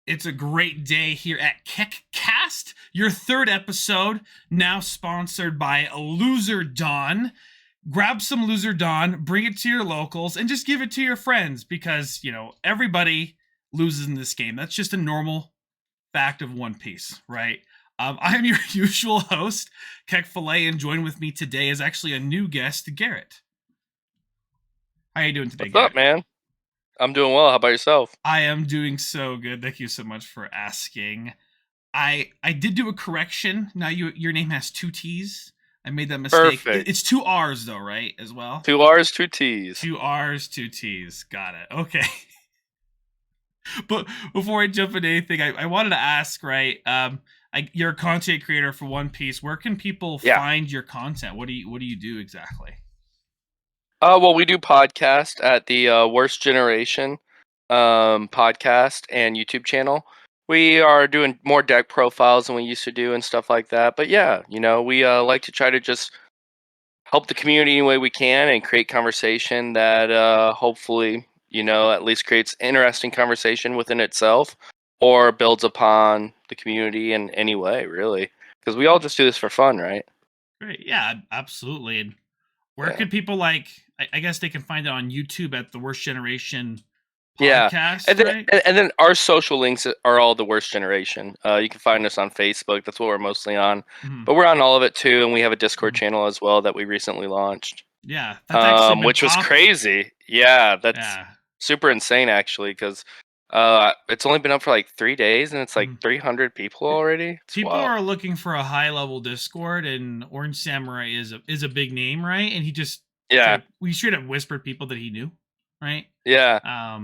It's a great day here at Kek Cast, your third episode, now sponsored by Loser Dawn. Grab some Loser Dawn, bring it to your locals, and just give it to your friends because, everybody loses in this game. That's just a normal fact of One Piece, right? I'm your usual host, KEKFILA, and joined with me today is actually a new guest, Garrett. How are you doing today, What's Garrett? up, man? I'm doing well. How about yourself? I am doing so good. Thank you so much for asking. I did do a correction. Now your name has 2 T's. I made that mistake. Perfect. It's 2 R's though, right? As well. 2 R's, 2 T's. 2 R's, 2 T's. Got it. Okay. But before I jump into anything, I wanted to ask, right? You're a content creator for One Piece. Where can people find your content? What do you do exactly? Well, we do podcast at the Worst Generation podcast and YouTube channel. We are doing more deck profiles than we used to do and stuff like that. But yeah, we like to try to just help the community any way we can and create conversation that hopefully, at least creates interesting conversation within itself or builds upon the community in any way, really. Because we all just do this for fun, right? Great. Yeah, absolutely. And where could people I guess they can find it on YouTube at the Worst Generation podcast, and then, right? and then our social links are all the Worst Generation. You can find us on Facebook. That's what we're mostly on. Mm-hmm. But we're on all of it too, and we have a Discord channel as well that we recently launched. Yeah, that's actually which was crazy. Yeah, that's super insane actually, because it's only been up for like 3 days, and it's like 300 people already. People are looking for a high level Discord, and OrangeSamurai is a big name, right? And he just we should have whispered people that he knew, right? Yeah.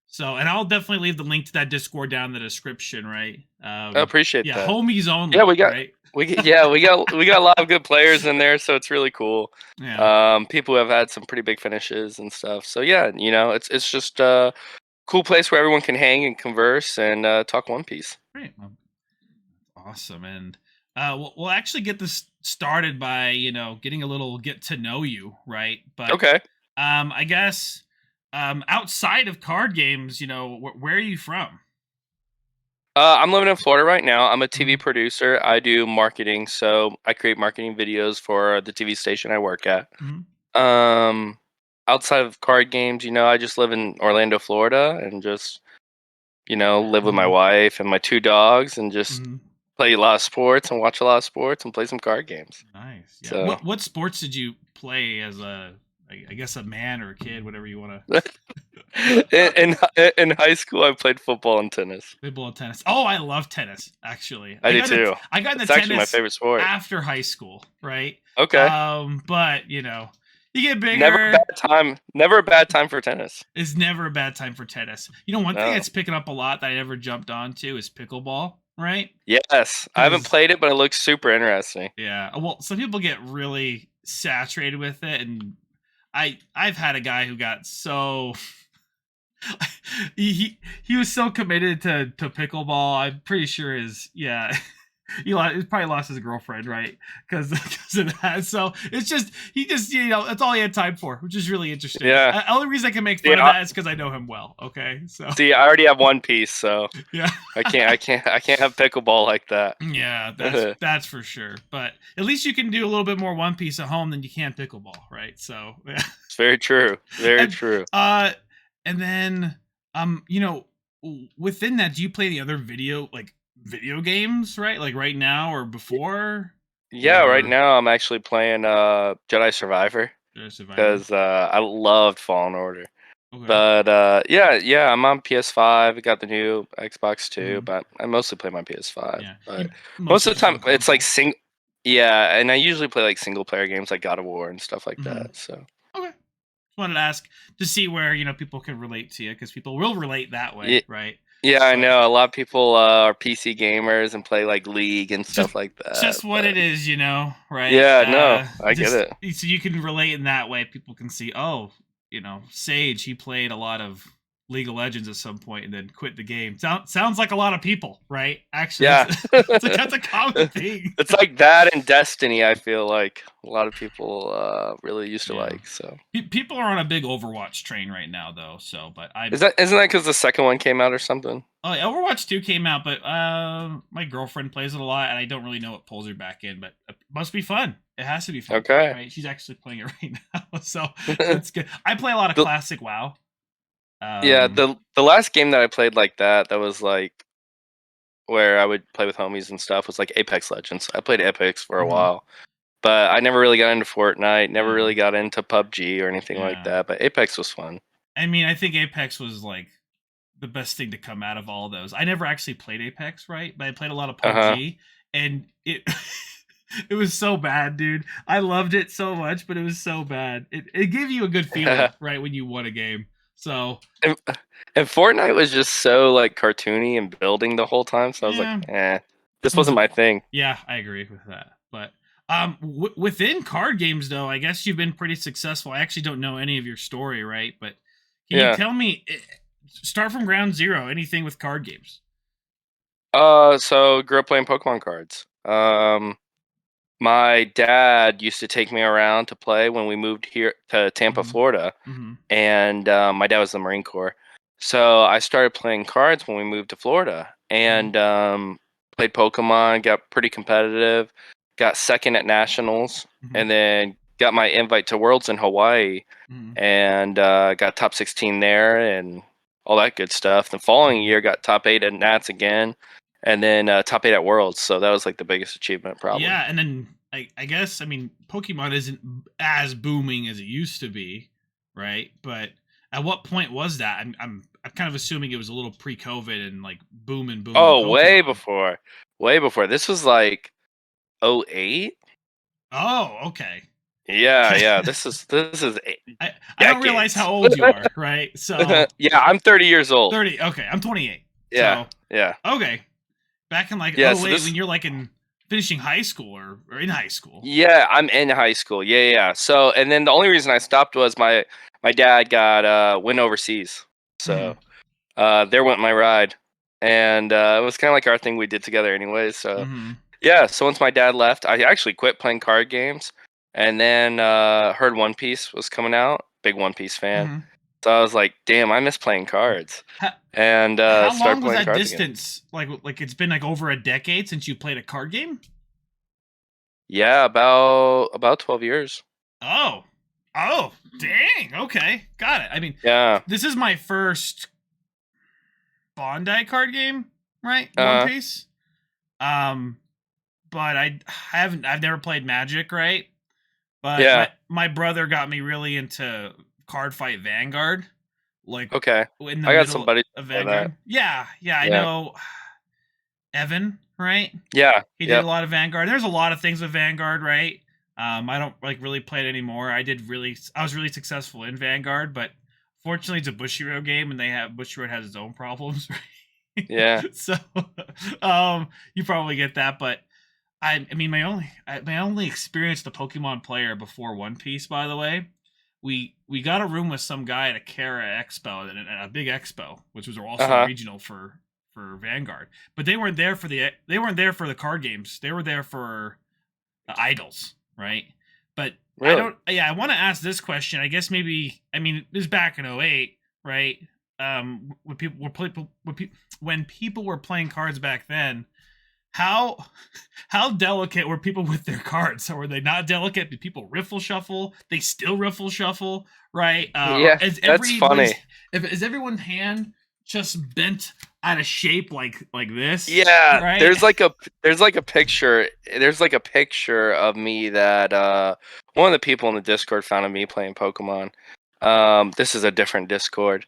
So, and I'll definitely leave the link to that Discord down in the description, right? I appreciate that. Yeah, homies only. Yeah, we got right? we got a lot of good players in there, so it's really cool. Yeah. People who have had some pretty big finishes and stuff. So yeah, it's just a cool place where everyone can hang and converse and talk One Piece. Great. Well, awesome. And we'll actually get this started by getting a little get to know you, right? But okay. I guess outside of card games, where are you from? I'm living in Florida right now. I'm a TV producer. I do marketing, so I create marketing videos for the TV station I work at. Mm-hmm. Outside of card games, I just live in Orlando, Florida, and just live with my wife and my 2 dogs, and just play a lot of sports and watch a lot of sports and play some card games. Nice. Yeah. So, what sports did you play as a man or a kid, whatever you want to? in high school, I played football and tennis. Football and tennis. Oh, I love tennis. Actually, I do too. I got into tennis. It's actually my favorite sport after high school, right? Okay. But you get bigger. Never a bad time for tennis. It's never a bad time for tennis. One thing that's picking up a lot that I never jumped onto is pickleball. Right? Yes. I haven't played it, but it looks super interesting. Yeah. Well, some people get really saturated with it, and I've had a guy who got so he was so committed to pickleball. I'm pretty sure he probably lost his girlfriend, right? Because of that. So it's just that's all he had time for, which is really interesting. Yeah. The only reason I can make fun of that is because I know him well. Okay. So see, I already have One Piece, so yeah, I can't have pickleball like that. Yeah, that's for sure. But at least you can do a little bit more One Piece at home than you can pickleball, right? So yeah. It's very true. Very true. And then within that, do you play the other video games, right? Like right now or before? Yeah, right now I'm actually playing Jedi Survivor. Because I loved Fallen Order. Okay. But yeah, I'm on PS5. I got the new Xbox too, but I mostly play my PS5. Yeah. But most of the time it's like and I usually play like single player games like God of War and stuff like that. So okay. Wanted to ask to see where people can relate to you, because people will relate that way, right? Yeah, so, I know a lot of people are PC gamers and play like League and stuff like that. Just what it is, right? Yeah, no, I get it. So you can relate in that way. People can see, Sage, he played a lot of League of Legends at some point and then quit the game. Sounds like a lot of people, right? Actually, Yeah. that's a common thing. It's like that and Destiny, I feel like a lot of people really used to like. So people are on a big Overwatch train right now, though. So, but isn't that because the second one came out or something? Oh, Overwatch 2 came out, but my girlfriend plays it a lot, and I don't really know what pulls her back in, but it must be fun. It has to be fun. Okay. Right? She's actually playing it right now, so that's good. I play a lot of classic WoW. Yeah, the last game that I played like that was like where I would play with homies and stuff was like Apex Legends. I played Apex for a while, but I never really got into Fortnite, never really got into PUBG or anything like that, but Apex was fun. I mean, I think Apex was like the best thing to come out of all those. I never actually played Apex, right? But I played a lot of PUBG, and it it was so bad, dude. I loved it so much, but it was so bad. It gave you a good feeling, right, when you won a game. So and Fortnite was just so like cartoony and building the whole time. So I was like, this wasn't my thing. Yeah, I agree with that. But within card games, though, I guess you've been pretty successful. I actually don't know any of your story, right? But can you tell me? Start from ground zero. Anything with card games? So grew up playing Pokemon cards. My dad used to take me around to play when we moved here to Tampa, Florida, and my dad was in the Marine Corps. So I started playing cards when we moved to Florida, and played Pokemon. Got pretty competitive. Got second at nationals, and then got my invite to Worlds in Hawaii, and got top 16 there, and all that good stuff. The following year, got top 8 at Nats again. And then top 8 at Worlds, so that was like the biggest achievement, probably. Yeah, and then I guess, I mean, Pokemon isn't as booming as it used to be, right? But at what point was that? I'm kind of assuming it was a little pre-COVID and like booming. Oh, Pokemon. way before. This was like 2008. Oh, okay. Yeah. This is. I don't realize how old you are, right? So yeah, I'm 30 years old. 30. Okay, I'm 28. Yeah, so, yeah. Okay. Back in like when you're like in finishing high school or in high school. Yeah, I'm in high school. Yeah. So, and then the only reason I stopped was my dad got went overseas. So, there went my ride, and it was kind of like our thing we did together, anyways. So, yeah. So once my dad left, I actually quit playing card games, and then heard One Piece was coming out. Big One Piece fan. So I was like, "Damn, I miss playing cards." And how long was that distance? Again. Like it's been like over a decade since you played a card game. Yeah, about 12 years. Oh, dang. Okay, got it. I mean, this is my first Bondi card game, right? One Piece. But I've never played Magic, right? But my brother got me really into Card Fight Vanguard. Like, okay, I got somebody of Vanguard. Yeah, I know Evan, right? Yeah, he did a lot of Vanguard. There's a lot of things with Vanguard, right? I don't like really play it anymore. I was really successful in Vanguard, but fortunately, it's a Bushiroad game, and Bushiroad has its own problems, right? Yeah. So, you probably get that, but I mean, my only experience the Pokemon player before One Piece, by the way. We got a room with some guy at a Kara Expo, a big expo, which was also regional for Vanguard. But they weren't there for the card games. They were there for the idols, right? But really? I want to ask this question. I guess maybe, I mean, this was back in 2008, right? When people were playing cards back then, how delicate were people with their cards? Or were they not delicate? Did people riffle shuffle? They still riffle shuffle, right? That's funny. Is everyone's hand just bent out of shape like this? Yeah, right? there's like a picture of me that one of the people in the Discord found of me playing Pokemon. This is a different Discord,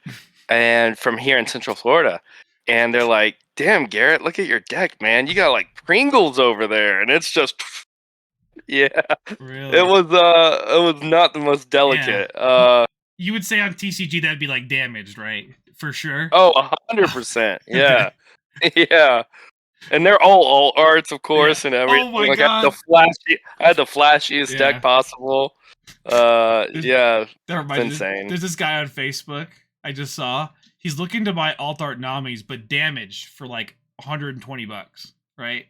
and from here in Central Florida. And they're like, "Damn, Garrett, look at your deck, man. You got like Pringles over there." And it's just, yeah. Really? It was not the most delicate. Yeah. You would say on TCG that'd be like damaged, right? For sure. Oh, 100%. Yeah. Yeah. And they're all arts, of course, and everything. Oh my God. I had the flashiest deck possible. Yeah. It's insane. There's this guy on Facebook. I just saw. He's looking to buy alt art Namis, but damage for like $120, right?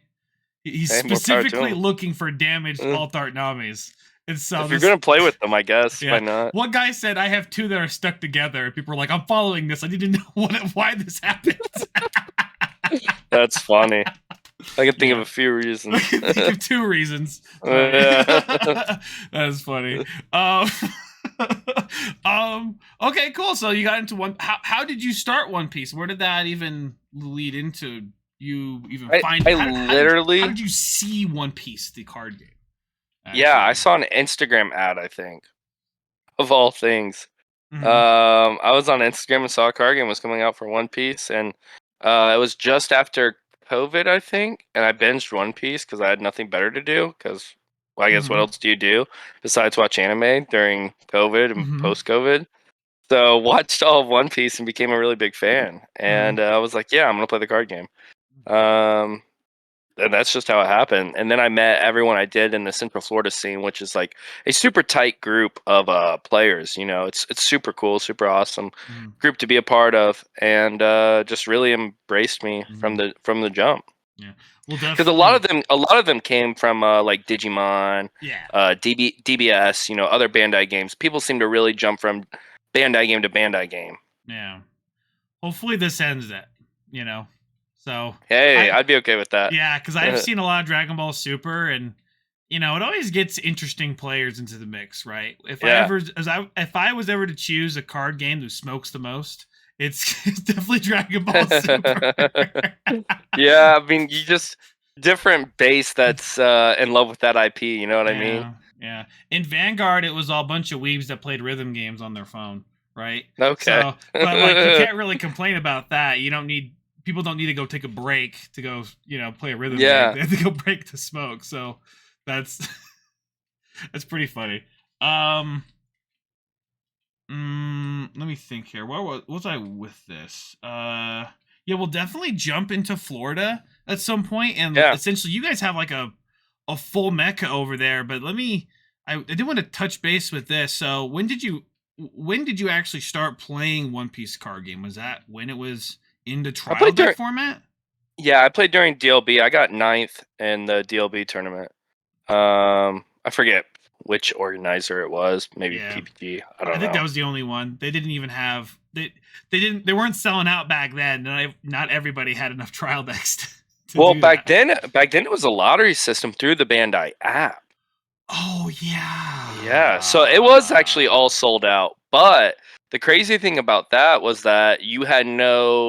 He's Hey, more power to specifically him. looking for damaged alt art Namis. And so If you're gonna play with them, I guess why yeah. not? One guy said, I have 2 that are stuck together. People are like, I'm following this. I need to know why this happened. That's funny. I can think Yeah. of a few reasons. I can think of 2 reasons. Yeah. That's funny. Okay, cool. So you got into one. How did you start One Piece? Where did that even lead into? You even find? How did you see One Piece, the card game? Actually? Yeah, I saw an Instagram ad. I think, of all things, Mm-hmm. I was on Instagram and saw a card game was coming out for One Piece, and it was just after COVID, I think, and I binged One Piece because I had nothing better to do. Because, well, I guess what else do you do besides watch anime during COVID and post-COVID? So watched all of One Piece and became a really big fan, and I was like, yeah, I'm gonna play the card game. And that's just how it happened. And then I met everyone I did in the Central Florida scene, which is like a super tight group of players. You know, it's super cool, super awesome group to be a part of, and just really embraced me from the jump. Yeah, well, because a lot of them came from like Digimon, DBS, you know, other Bandai games. People seem to really jump from Bandai game to Bandai game. Yeah. Hopefully this ends it, you know. So hey, I'd be okay with that. Yeah, because I've seen a lot of Dragon Ball Super, and you know, it always gets interesting players into the mix, right? If I was ever to choose a card game that smokes the most, it's definitely Dragon Ball Super. Yeah, I mean, you just different base that's in love with that IP. You know what I mean? Yeah. In Vanguard, it was all a bunch of weebs that played rhythm games on their phone, right? Okay. So, but like, you can't really complain about that. You don't need. People don't need to go take a break to go, you know, play a rhythm game. They have to go break to smoke. So that's pretty funny. Let me think here. What was I with this? Yeah, we'll definitely jump into Florida at some point, and essentially, you guys have like a full mecca over there. But I did want to touch base with this. So when did you actually start playing One Piece card game? Was that when it was in the trial deck format? Yeah, I played during DLB. I got 9th in the DLB tournament. I forget which organizer it was. Maybe PPG. I don't know. I think that was the only one. They didn't even have they weren't selling out back then. Not everybody had enough trial decks. Back then it was a lottery system through the Bandai app. Oh yeah. Yeah, so it was actually all sold out. But the crazy thing about that was that you had no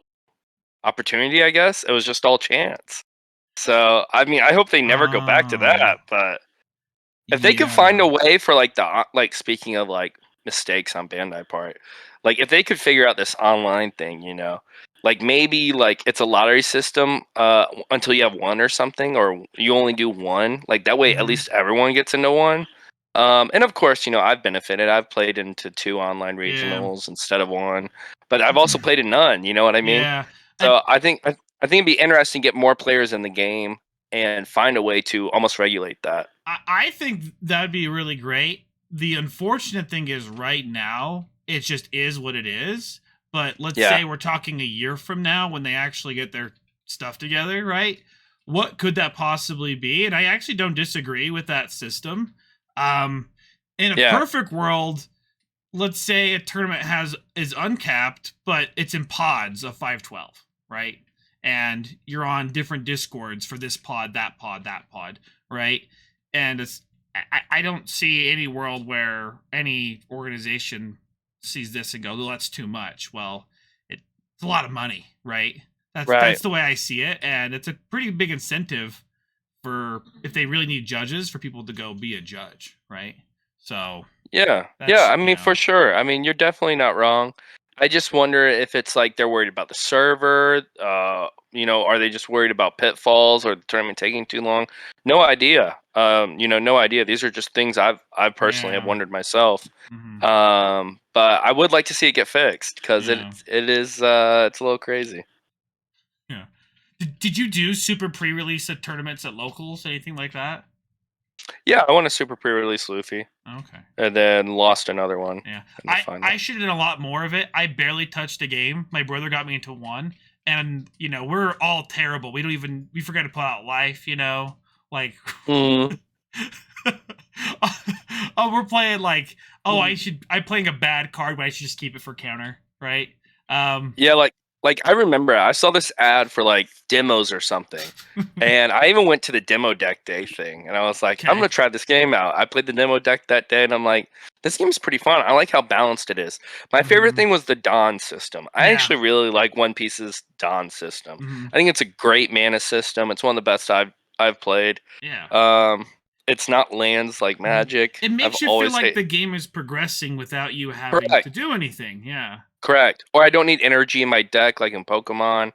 opportunity, I guess. It was just all chance. So, I mean, I hope they never go back to that, but if they could find a way for like speaking of like mistakes on Bandai part, like if they could figure out this online thing, you know, like maybe like it's a lottery system until you have one or something, or you only do one, like that way at least everyone gets into one. And of course, you know, I've benefited. I've played into 2 online regionals instead of 1, but I've also played in none. You know what I mean? Yeah. So I think it'd be interesting to get more players in the game and find a way to almost regulate that. I think that'd be really great. The unfortunate thing is right now, it just is what it is. But let's say we're talking a year from now when they actually get their stuff together, right? What could that possibly be? And I actually don't disagree with that system. In a perfect world, let's say a tournament is uncapped, but it's in pods of 512, right? And you're on different discords for this pod, that pod, right? And I don't see any world where any organization sees this and go, "Oh, that's too much." Well, it's a lot of money, right? That's the way I see it, and it's a pretty big incentive for if they really need judges for people to go be a judge, right? So I mean, for sure. I mean, you're definitely not wrong. I just wonder if it's like they're worried about the server. You know, are they just worried about pitfalls or the tournament taking too long? No idea. You know, no idea. These are just things I've personally have wondered myself. But I would like to see it get fixed because it is it's a little crazy. Yeah. Did you do super pre-release at tournaments at locals, anything like that? Yeah, I won a super pre-release Luffy, Okay. and then lost another one. Yeah. In the final. I should have done a lot more of it. I barely touched a game. My brother got me into one, and we're all terrible. We forget to pull out life. Like. Mm. Oh, we're playing like. Oh, Mm. I'm playing a bad card, but I should just keep it for counter, right? Yeah, like I remember I saw this ad for like demos or something, and I even went to the demo deck day thing, and I was like, I'm Okay. gonna try this game out. I played the demo deck that day, and I'm like, this game's pretty fun. I like how balanced it is. My favorite thing was the Dawn system. I Yeah. actually really like One Piece's Dawn system. Mhm. I think it's a great mana system. It's one of the best I've played. Yeah. It's not lands like Magic. It I've makes you feel always like hate. the game is progressing without you having Correct. to do anything. Yeah. Correct. Or I don't need energy in my deck like in Pokemon.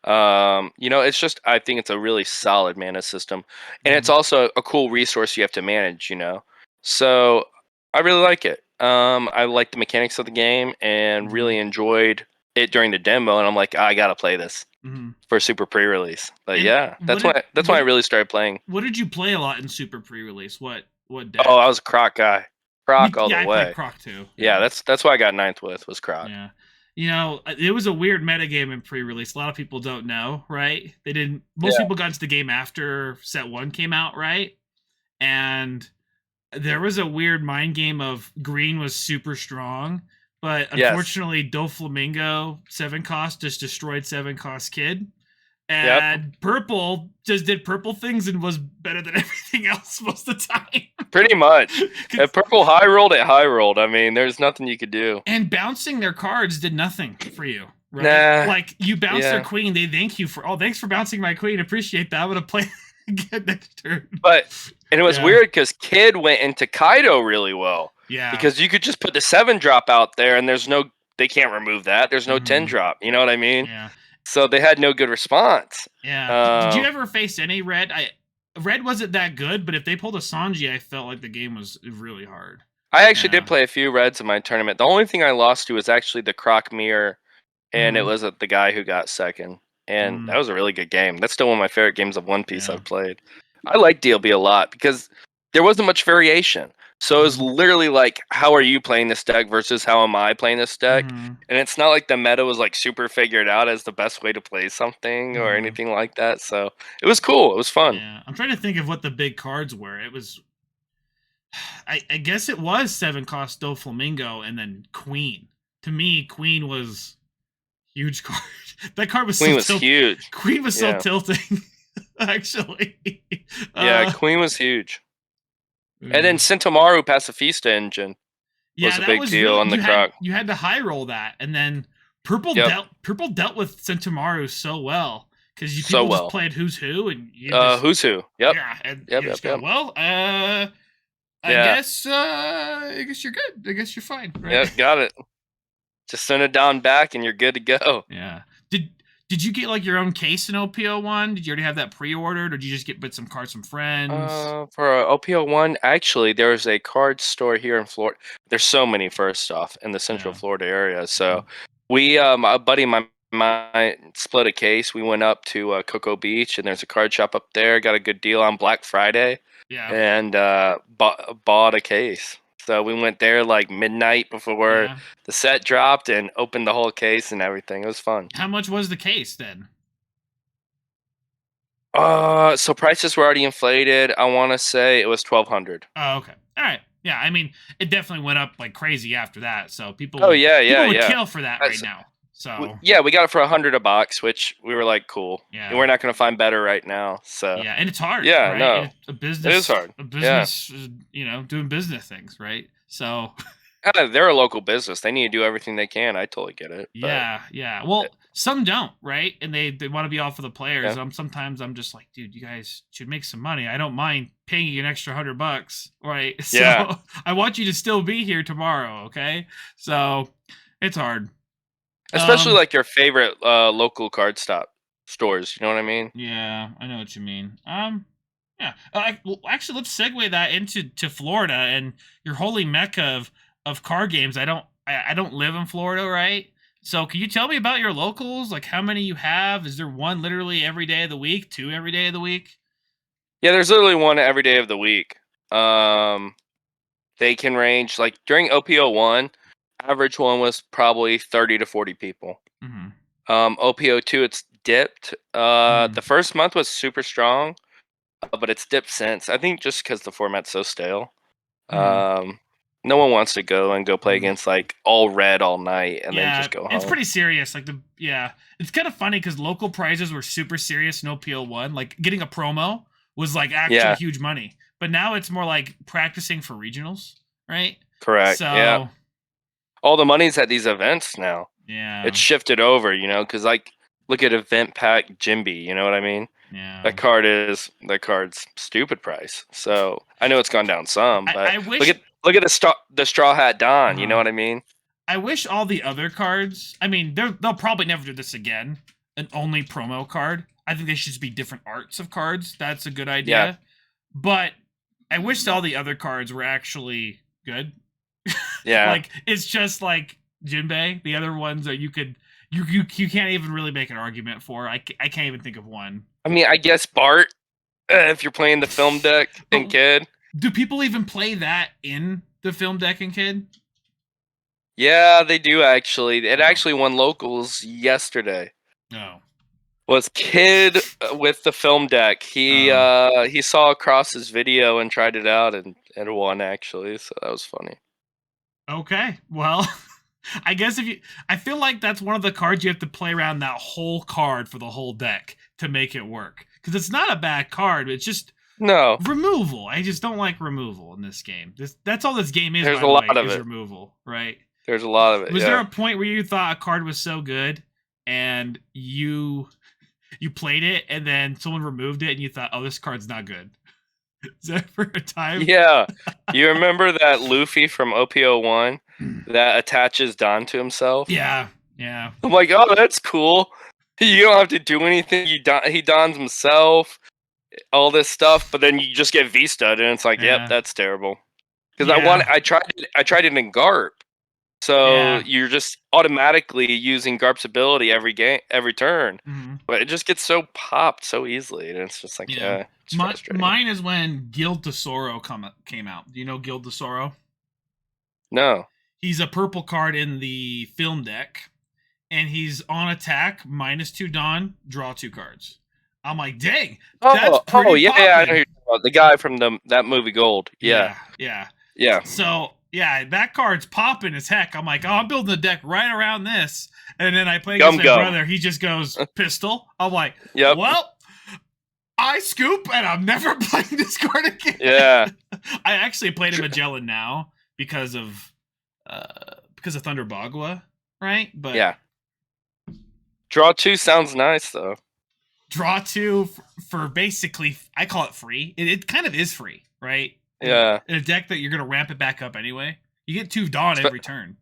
It's just I think it's a really solid mana system. And it's also a cool resource you have to manage. So I really like it. I like the mechanics of the game and really enjoyed it during the demo, and I'm like, I gotta play this for super pre-release. But And yeah, that's when I really started playing. What did you play a lot in Super Pre-release? What deck? Oh, I was a Croc guy. Croc all Yeah, the I played way. Croc too. Yeah, that's why I got ninth was Croc. Yeah. It was a weird metagame in pre-release. A lot of people don't know, right? They didn't. Most people got into the game after Set 1 came out, right? And there was a weird mind game of green was super strong, but unfortunately, Doflamingo 7 cost just destroyed 7 cost Kid. And purple just did purple things and was better than everything else most of the time. Pretty much. If purple high rolled, it high rolled. I mean, there's nothing you could do. And bouncing their cards did nothing for you, right? Nah, like you bounce their queen, they thank you for, thanks for bouncing my queen. Appreciate that. I'm gonna play again next turn. And it was weird because Kid went into Kaido really well. Yeah. Because you could just put the 7 drop out there, and they can't remove that. There's no 10 drop. You know what I mean? Yeah. So they had no good response. Yeah. Did you ever face any red? Red wasn't that good, but if they pulled a Sanji, I felt like the game was really hard. I actually did play a few reds in my tournament. The only thing I lost to was actually the Croc Mirror, and it was the guy who got second. And that was a really good game. That's still one of my favorite games of One Piece I've played. I like DLB a lot because there wasn't much variation. So it was literally like, how are you playing this deck versus how am I playing this deck? And it's not like the meta was like super figured out as the best way to play something or anything like that. So it was cool. It was fun. Yeah, I'm trying to think of what the big cards were. It was, I guess it was 7 cost Doflamingo and then Queen. To me, Queen was huge card. That card was huge. Queen was so tilting, actually. Yeah, Queen was huge. And then Sentomaru Pacifista engine was a big deal on the Croc. You had to high roll that, and then Purple dealt with Sentomaru so well because people just played Who's Who and Who's Who. Yep. Yeah, and yep. Well, I guess you're good. I guess you're fine. Right? Yep, got it. Just send it down back and you're good to go. Yeah. Did you get like your own case in OPO1? Did you already have that pre-ordered, or did you just get some cards from friends? For OPO1, actually, there's a card store here in Florida. There's so many, first off, in the Central Florida area. So we, a buddy of mine split a case. We went up to Cocoa Beach, and there's a card shop up there. Got a good deal on Black Friday. Yeah. And bought a case. So we went there like midnight before the set dropped and opened the whole case and everything. It was fun. How much was the case then? So prices were already inflated. I want to say it was $1,200. Oh, okay. All right. Yeah, I mean, it definitely went up like crazy after that. So people. People would kill for that right now. So we got it for $100 a box, which we were like, cool. Yeah, and we're not going to find better right now. So yeah, and it's hard. Yeah, right? no, a business. It is hard. A business, doing business things, right? So they're a local business. They need to do everything they can. I totally get it. Yeah. Well, some don't, right? And they want to be all for the players. Yeah. Sometimes I'm just like, dude, you guys should make some money. I don't mind paying you an extra $100, right? Yeah. So I want you to still be here tomorrow, okay? So it's hard. Especially like your favorite local card stores. You know what I mean? Yeah, I know what you mean. Yeah. Well, actually, let's segue that into Florida and your holy mecca of card games. I don't live in Florida, right? So can you tell me about your locals? Like how many you have? Is there one literally every day of the week? 2 every day of the week? Yeah, there's literally one every day of the week. They can range like during OPO1, average one was probably 30 to 40 people. Mm-hmm. OPO2, it's dipped. Mm-hmm. The first month was super strong, but it's dipped since. I think just because the format's so stale. Mm-hmm. No one wants to go and play Mm-hmm. against like all red all night and then Yeah, just go it's home. pretty serious. Like it's kind of funny because local prizes were super serious in OPL1. Like getting a promo was like actually Yeah, huge money, but now it's more like practicing for regionals, right? correct. Yeah, So all the money's at these events now. yeah, It's shifted over, because like look at Event Pack Jimby. You know what I mean? yeah. That card's stupid price. So I know it's gone down some, but I look wish. at the straw hat Don. You know Uh, what I mean? I wish all the other cards. I mean, they'll probably never do this again. An only promo card. I think they should just be different arts of cards. That's a good Yeah, idea. But I wish all the other cards were actually good. yeah. Like it's just like Jinbei. The other ones that you can't even really make an argument for. I can't even think of one. I mean, I guess Bart, if you're playing the film deck and But kid. do people even play that in the film deck and kid? Yeah, they do actually. It Oh, actually won locals yesterday. no. Was Kid with the film deck. He saw across his video and tried it out and won actually. So that was funny. Okay. Well, I guess I feel like that's one of the cards you have to play around that whole card for the whole deck to make it work. Because it's not a bad card. It's just No, removal. I just don't like removal in this game. That's all this game is, there's by a the way, lot of is it. removal, right? There's a lot of it. Was there Yeah. a point where you thought a card was so good and you played it and then someone removed it and you thought, oh, this card's not good? Is that for a time? Yeah. You remember that Luffy from OPO1 that attaches Don to himself? Yeah, yeah. I'm like, oh, that's cool. You don't have to do anything. He dons himself, all this stuff, but then you just get V-Stud, and it's like, yep, Yeah. that's terrible. Because Yeah. I tried it in Garp, so Yeah. you're just automatically using Garp's ability every turn, Hmm. but it just gets so popped so easily, and it's just like, Yeah. yeah, it's frustrating. Mine is when Guild Tesoro came out. Do you know Guild Tesoro? No. He's a purple card in the film deck, and he's on attack, -2 Dawn, draw 2 cards. I'm like, dang, that's Oh, pretty yeah, I know who poppin'. you're talking about. The guy from that movie Gold. Yeah, Yeah, yeah. yeah. So yeah, that card's popping as heck. I'm like, oh, I'm building a deck right around this. And then I play against Gum my Gum. brother. He just goes pistol. I'm like, Yep. well, I scoop, and I'm never playing this card again. Yeah. I actually played a Magellan now because of Thunder Bagua, right? But Yeah. Draw 2 sounds nice though. draw 2 for basically, I call it free. It kind of is free, right? Yeah. In a deck that you're gonna ramp it back up anyway. You get 2 Dawn every turn.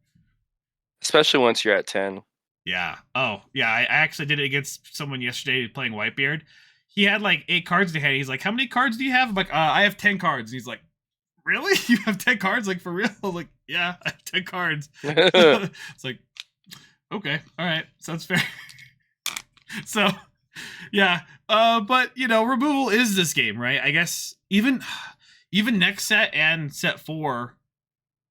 Especially once you're at 10. Yeah. Oh, yeah. I actually did it against someone yesterday playing Whitebeard. He had like 8 cards to hand. He's like, "How many cards do you have?" I'm like, "I have 10 cards." And he's like, "Really? You have 10 cards? Like for real?" I'm like, "Yeah, I have 10 cards." It's like, okay, all right, sounds fair. So, yeah. But removal is this game, right? I guess even next set and set 4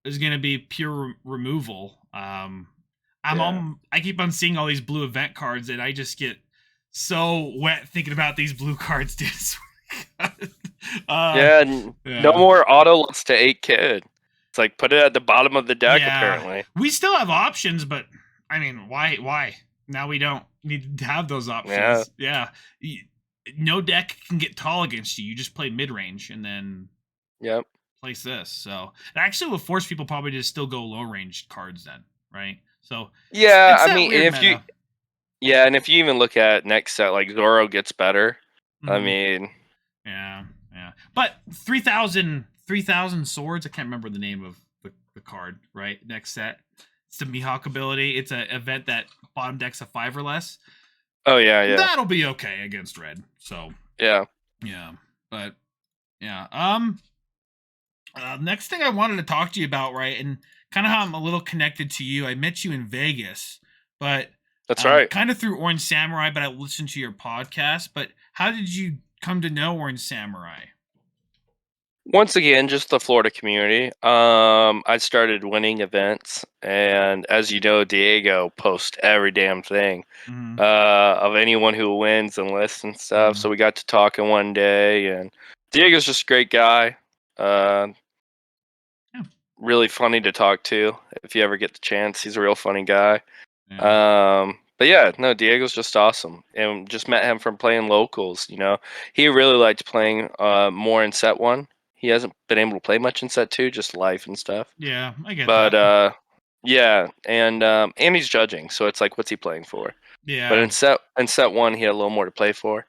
is gonna be pure removal. I keep on seeing all these blue event cards, and I just get so wet thinking about these blue cards, dude. Yeah, no more auto loss to 8 kid. It's like put it at the bottom of the deck. Yeah. Apparently, We still have options, but I mean, why? Now we don't need to have those options. Yeah. No deck can get tall against you. You just play mid range and then yep. place this. So it actually will force people probably to still go low range cards then, right? So Yeah, it's I that mean, weird if meta. and if you even look at next set, like Zoro gets better. I Mhm. mean, Yeah. But 3,000 swords. I can't remember the name of the card. Right, next set. It's the Mihawk ability. It's an event that bottom decks a 5 or less. oh yeah. That'll be okay against red. So Yeah. but yeah. Next thing I wanted to talk to you about, right, and kind of how I'm a little connected to you. I met you in Vegas, but That's right. kind of through OrangeSamurai. But I listened to your podcast. But how did you come to know OrangeSamurai? Once again, just the Florida community. I started winning events, and as you know, Diego posts every damn thing of anyone who wins and lists and stuff. So we got to talking one day, and Diego's just a great guy. Really funny to talk to if you ever get the chance. He's a real funny guy. But yeah, no, Diego's just awesome, and just met him from playing locals. You know, he really liked playing more in set one. He hasn't been able to play much in set two, just life and stuff. Yeah, I get But that. yeah, and he's judging, so it's like, what's he playing for? Yeah. But in set one, he had a little more to play for.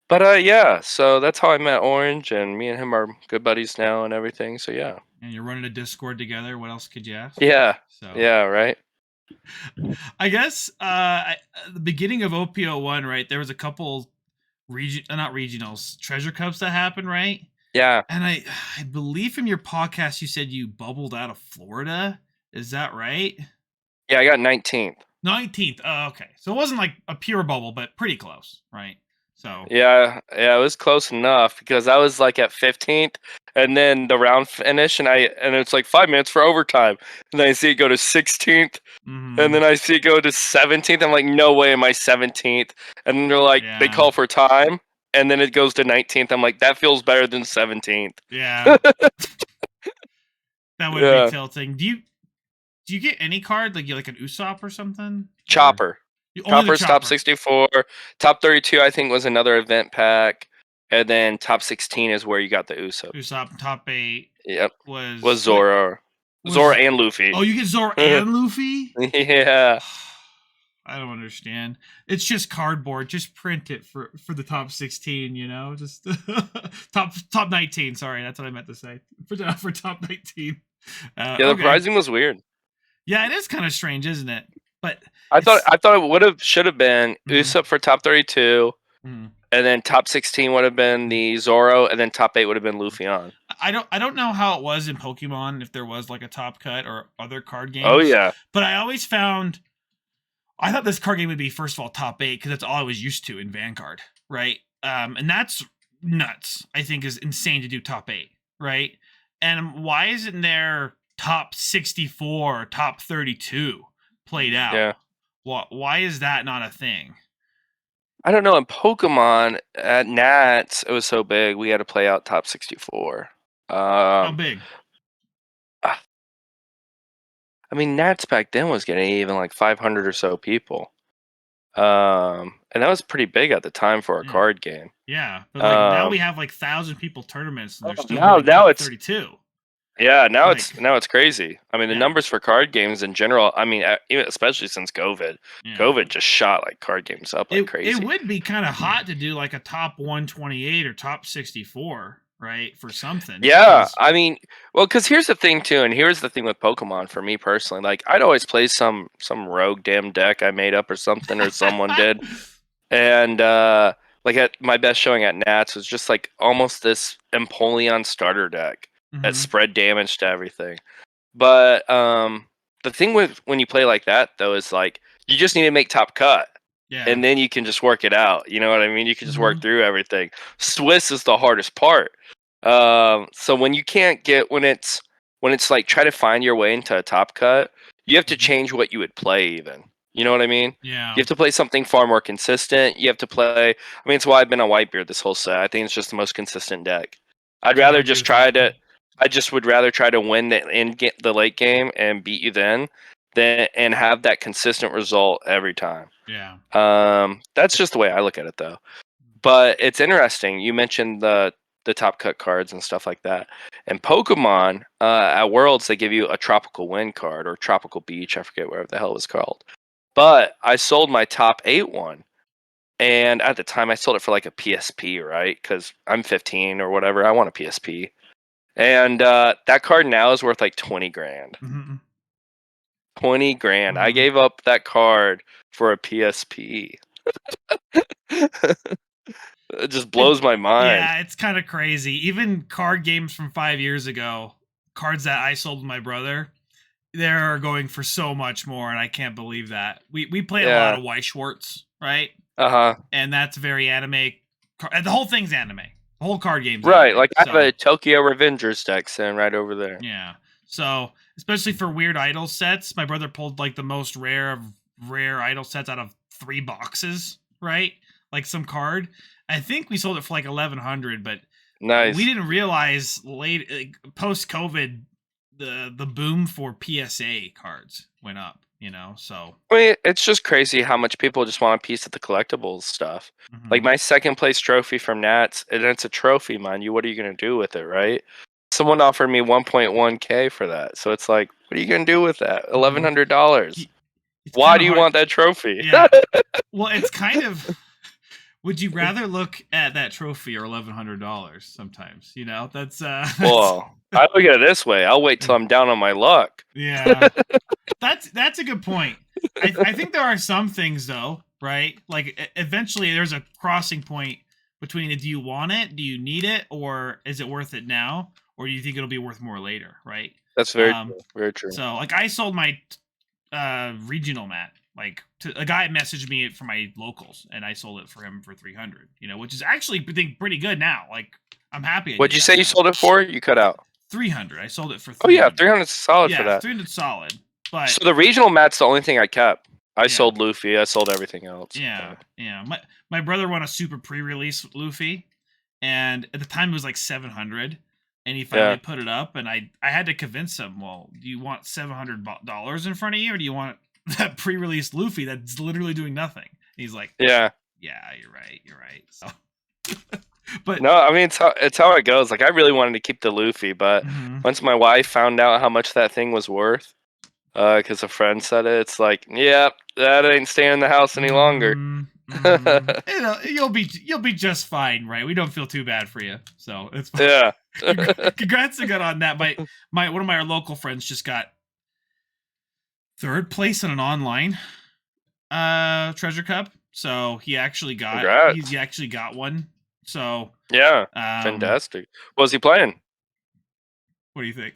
But yeah, so that's how I met Orange, and me and him are good buddies now and everything. So yeah. And you're running a Discord together. What else could you ask? Yeah. So yeah, right. I guess the beginning of OPO1, right? There was a couple not regionals, treasure cups that happened, right? Yeah. And I believe from your podcast you said you bubbled out of Florida. Is that right? Yeah, I got 19th. 19th. Oh, okay. So it wasn't like a pure bubble, but pretty close, right? So yeah, it was close enough because I was like at 15th, and then the round finished, and it's like 5 minutes for overtime, and then I see it go to 16th, and then I see it go to 17th. I'm like, no way, am I 17th? And then they're like, they call for time, and then it goes to 19th. I'm like, that feels better than 17th. Yeah, that would be tilting. Do you get any card like an Usopp or something? Chopper. Chopper's Chopper. top 64. Top 32, I think, was another event pack. And then top 16 is where you got the Usopp. Usopp. Top 8 was Zoro. Zoro and Luffy. Oh, you get Zoro and Luffy? Yeah. I don't understand. It's just cardboard. Just print it for the top 16, you know? Just top 19. Sorry, that's what I meant to say. For top 19. Yeah, the pricing was weird. Yeah, it is kind of strange, isn't it? But I thought it should have been Usopp for top 32, and then top 16 would have been the Zoro, and then top 8 would have been Luffy on. I don't know how it was in Pokemon, if there was like a top cut or other card games. Oh yeah. But I always found, I thought this card game would be, first of all, top 8 because that's all I was used to in Vanguard, right? And that's nuts. I think is insane to do top 8, right? And why isn't there top 64, top 32 played out? Yeah. Why is that not a thing? I don't know. In Pokemon at Nats, it was so big we had to play out top 64. How big? I mean, Nats back then was getting even like 500 or so people. And that was pretty big at the time for a card game. Yeah, but like now we have like 1,000 people tournaments, and they're still now it's 32. Yeah, now it's crazy. I mean, the numbers for card games in general. I mean, especially since COVID, COVID just shot like card games up like crazy. It would be kind of hot to do like a top 128 or top 64, right, for something. Yeah, I mean, well, because here's the thing too, and here's the thing with Pokemon for me personally. Like, I'd always play some rogue damn deck I made up or something, or someone did, and like at my best showing at Nats was just like almost this Empoleon starter deck. That spread damage to everything. But the thing with when you play like that though is like you just need to make top cut. Yeah. And then you can just work it out. You know what I mean? You can just work through everything. Swiss is the hardest part. So when you can't get when it's like try to find your way into a top cut, you have to change what you would play even. You know what I mean? Yeah. You have to play something far more consistent. You have to play I mean it's why I've been a Whitebeard this whole set. I think it's just the most consistent deck. I just would rather try to win the late game and beat you then and have that consistent result every time. Yeah. That's just the way I look at it though. But it's interesting. You mentioned the top cut cards and stuff like that. And Pokemon, at Worlds, they give you a Tropical Wind card or Tropical Beach. I forget whatever the hell it was called. But I sold my top 8 one. And at the time, I sold it for like a PSP, right? Because I'm 15 or whatever. I want a PSP. And that card now is worth like 20 grand. 20 grand. I gave up that card for a PSP. It just blows my mind. Yeah, it's kind of crazy. Even card games from 5 years ago, cards that I sold to my brother, they're going for so much more, and I can't believe that. We play a lot of Weiss Schwartz, right? Uh-huh. And that's very anime. The whole thing's anime. Whole card game's out Right, there, like I have so. a Tokyo Revengers deck sitting right over there. Yeah. So, especially for weird idol sets, my brother pulled like the most rare of rare idol sets out of 3 boxes, right? Like some card. I think we sold it for like 1,100, but Nice. we didn't realize late post COVID the boom for PSA cards went up, so. I mean, it's just crazy how much people just want a piece of the collectibles stuff. Mhm. Like my second place trophy from Nats, and it's a trophy, mind you. What are you going to do with it, right? Someone offered me 1.1K for that. So it's like, what are you going to do with that? $1,100. Why do you want that trophy? Yeah. Well, it's kind of. Would you rather look at that trophy or $1,100 sometimes? That's Well, I look at it this way. I'll wait till I'm down on my luck. Yeah. That's a good point. I think there are some things though, right? Like eventually there's a crossing point between do you want it, do you need it, or is it worth it now, or do you think it'll be worth more later, right? That's very true. Very true. So like I sold my regional mat like to a guy messaged me for my locals, and I sold it for him for 300, which is actually I think pretty good now. Like I'm happy. What'd you say you sold it for? You cut out. 300. I sold it for 300. Oh yeah, 300 is solid for that. 300 solid. But so the regional mat's the only thing I kept. I sold Luffy. I sold everything else. Yeah. My brother won a super pre-release Luffy, and at the time it was like 700, and he finally put it up, and I had to convince him. Well, do you want $700 in front of you, or do you want that pre-release Luffy that's literally doing nothing? And he's like, yeah, you're right. So. But no, I mean it's how it goes. Like I really wanted to keep the Luffy, but once my wife found out how much that thing was worth, because a friend said it, it's like, yeah, that ain't staying in the house any longer. You'll be just fine, right? We don't feel too bad for you, so it's fine. Yeah. Congrats again on that. One of my local friends just got 3rd place in an online treasure cup, so he actually got one. So yeah, fantastic. What was he playing? What do you think?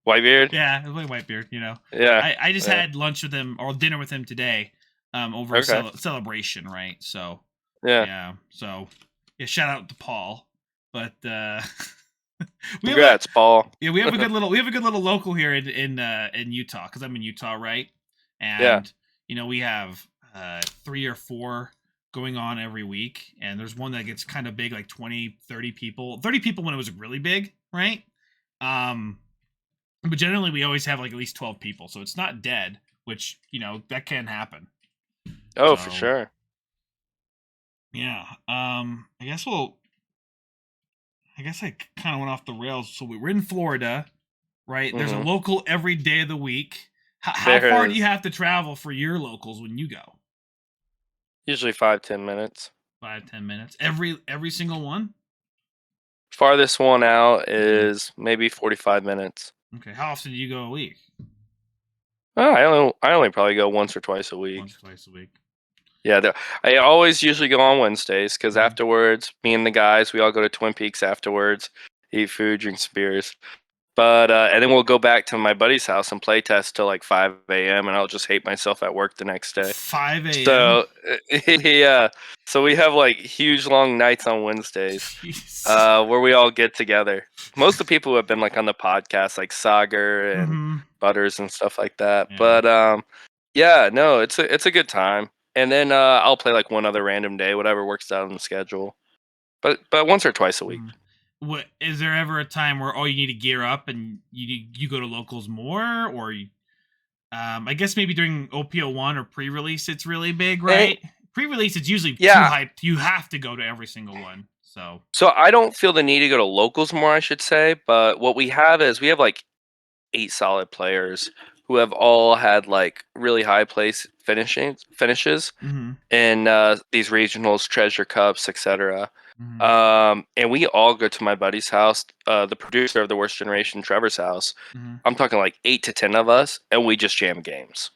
Whitebeard? Yeah, I play Whitebeard, Yeah. I just had lunch with him or dinner with him today over a celebration, right? So yeah. So shout out to Paul. But congrats, Paul. Yeah, we have a good little local here in Utah, because I'm in Utah, right? And we have 3 or 4 going on every week, and there's one that gets kind of big, like 20, 30 people. 30 people when it was really big, right? But generally we always have like at least 12 people, so it's not dead, which that can happen. Oh, for sure. Yeah. I guess I kind of went off the rails. So we're in Florida, right? There's a local every day of the week. How far do you have to travel for your locals when you go? Usually 5-10 minutes. 5-10 minutes every single one. Farthest one out is maybe 45 minutes. Okay, how often do you go a week? Oh, I only probably go once or twice a week. Twice a week. Yeah, I always usually go on Wednesdays, because afterwards, me and the guys, we all go to Twin Peaks afterwards, eat food, drink some beers. But and then we'll go back to my buddy's house and play test till like 5 a.m. and I'll just hate myself at work the next day. 5 a.m. So yeah, so we have like huge long nights on Wednesdays where we all get together. Most of the people who have been like on the podcast, like Sagar and Butters and stuff like that. Yeah. But no, it's a good time. And then I'll play like one other random day, whatever works out on the schedule. But once or twice a week. What is there ever a time where you need to gear up and you go to locals more, or I guess maybe during OPO1 or pre-release it's really big, right? Pre-release it's usually too hyped. You have to go to every single one. So I don't feel the need to go to locals more, I should say. But what we have is we have like 8 solid players who have all had like really high place finishes in these regionals, treasure cups, etc. And we all go to my buddy's house, the producer of The Worst Generation, Trevor's house. I'm talking like 8 to 10 of us, and we just jam games.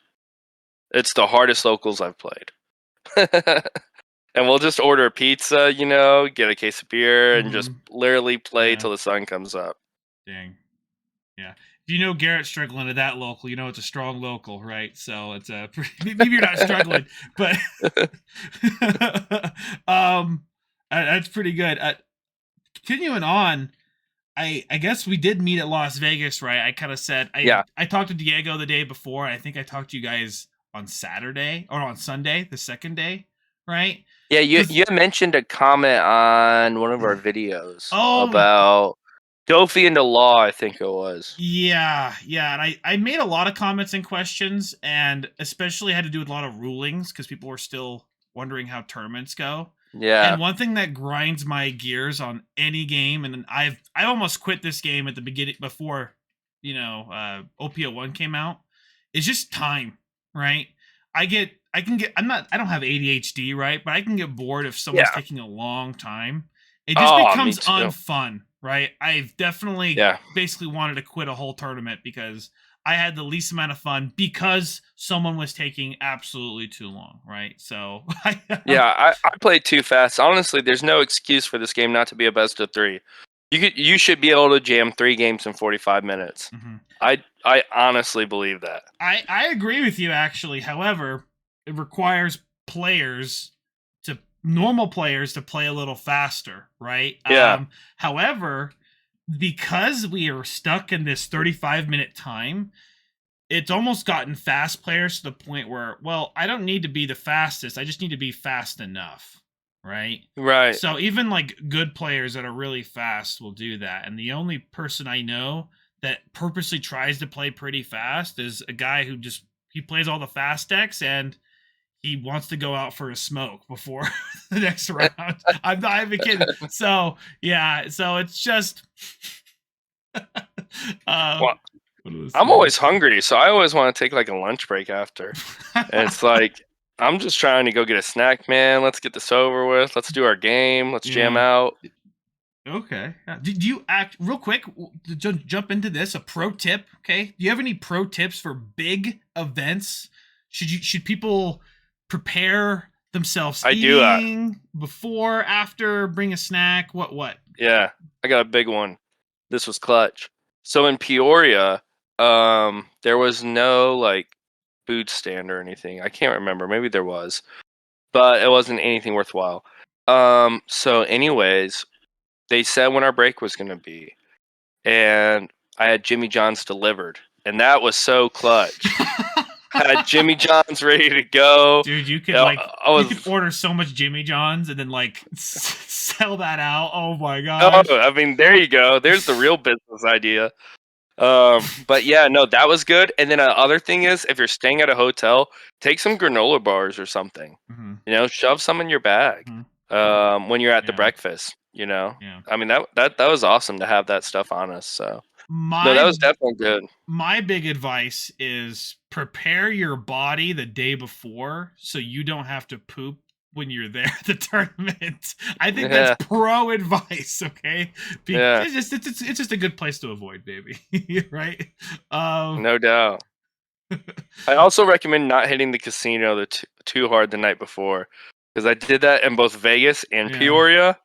It's the hardest locals I've played. And we'll just order a pizza, get a case of beer, and just literally play till the sun comes up. Dang. Yeah. If Garrett's struggling at that local, it's a strong local, right? So it's maybe you're not struggling, but that's pretty good. continuing on, I guess we did meet at Las Vegas, right? I kind of said I talked to Diego the day before. I think I talked to you guys on Saturday or on Sunday, the second day, right? Yeah, you mentioned a comment on one of our videos Oh, about Dofi into law, I think it was. yeah. And I made a lot of comments and questions, and especially had to do with a lot of rulings because people were still wondering how tournaments go. Yeah. And one thing that grinds my gears on any game, and I almost quit this game at the beginning before, OPO1 came out, is just time, right? I don't have ADHD, right? But I can get bored if someone's taking a long time. It just becomes unfun, right? I've definitely basically wanted to quit a whole tournament because I had the least amount of fun because someone was taking absolutely too long, right? So I played too fast. Honestly, there's no excuse for this game not to be a best of 3. You should be able to jam 3 games in 45 minutes. Mm-hmm. I honestly believe that. I agree with you, actually. However, it requires normal players to play a little faster, right? Yeah. However, because we are stuck in this 35-minute time, it's almost gotten fast players to the point where, well, I don't need to be the fastest. I just need to be fast enough, right? Right. So even like good players that are really fast will do that. And the only person I know that purposely tries to play pretty fast is a guy who he plays all the fast decks and he wants to go out for a smoke before the next round. I'm not even kidding. So yeah, so it's just. Well, I'm always hungry, so I always want to take like a lunch break after. And it's like I'm just trying to go get a snack, man. Let's get this over with. Let's do our game. Let's jam out. Okay. Did you act real quick? Jump into this. A pro tip, okay? Do you have any pro tips for big events? Should people prepare themselves eating before, after, bring a snack? What? Yeah, I got a big one. This was clutch. So in Peoria, there was no like food stand or anything. I can't remember. Maybe there was, but it wasn't anything worthwhile. So anyways, they said when our break was going to be, and I had Jimmy John's delivered, and that was so clutch. I had Jimmy John's ready to go. Dude, you could you could order so much Jimmy John's and then like sell that out. Oh my gosh. Oh, I mean, there you go. There's the real business idea. But yeah, no, that was good. And then other thing is, if you're staying at a hotel, take some granola bars or something. Mm-hmm. Shove some in your bag. Mm-hmm. When you're at the breakfast. Yeah. I mean that was awesome to have that stuff on us. So no, that was definitely good. My big advice is prepare your body the day before so you don't have to poop when you're there at the tournament. I think that's pro advice, okay? It's just a good place to avoid, baby. Right? No doubt. I also recommend not hitting the casino too hard the night before, because I did that in both Vegas and Peoria.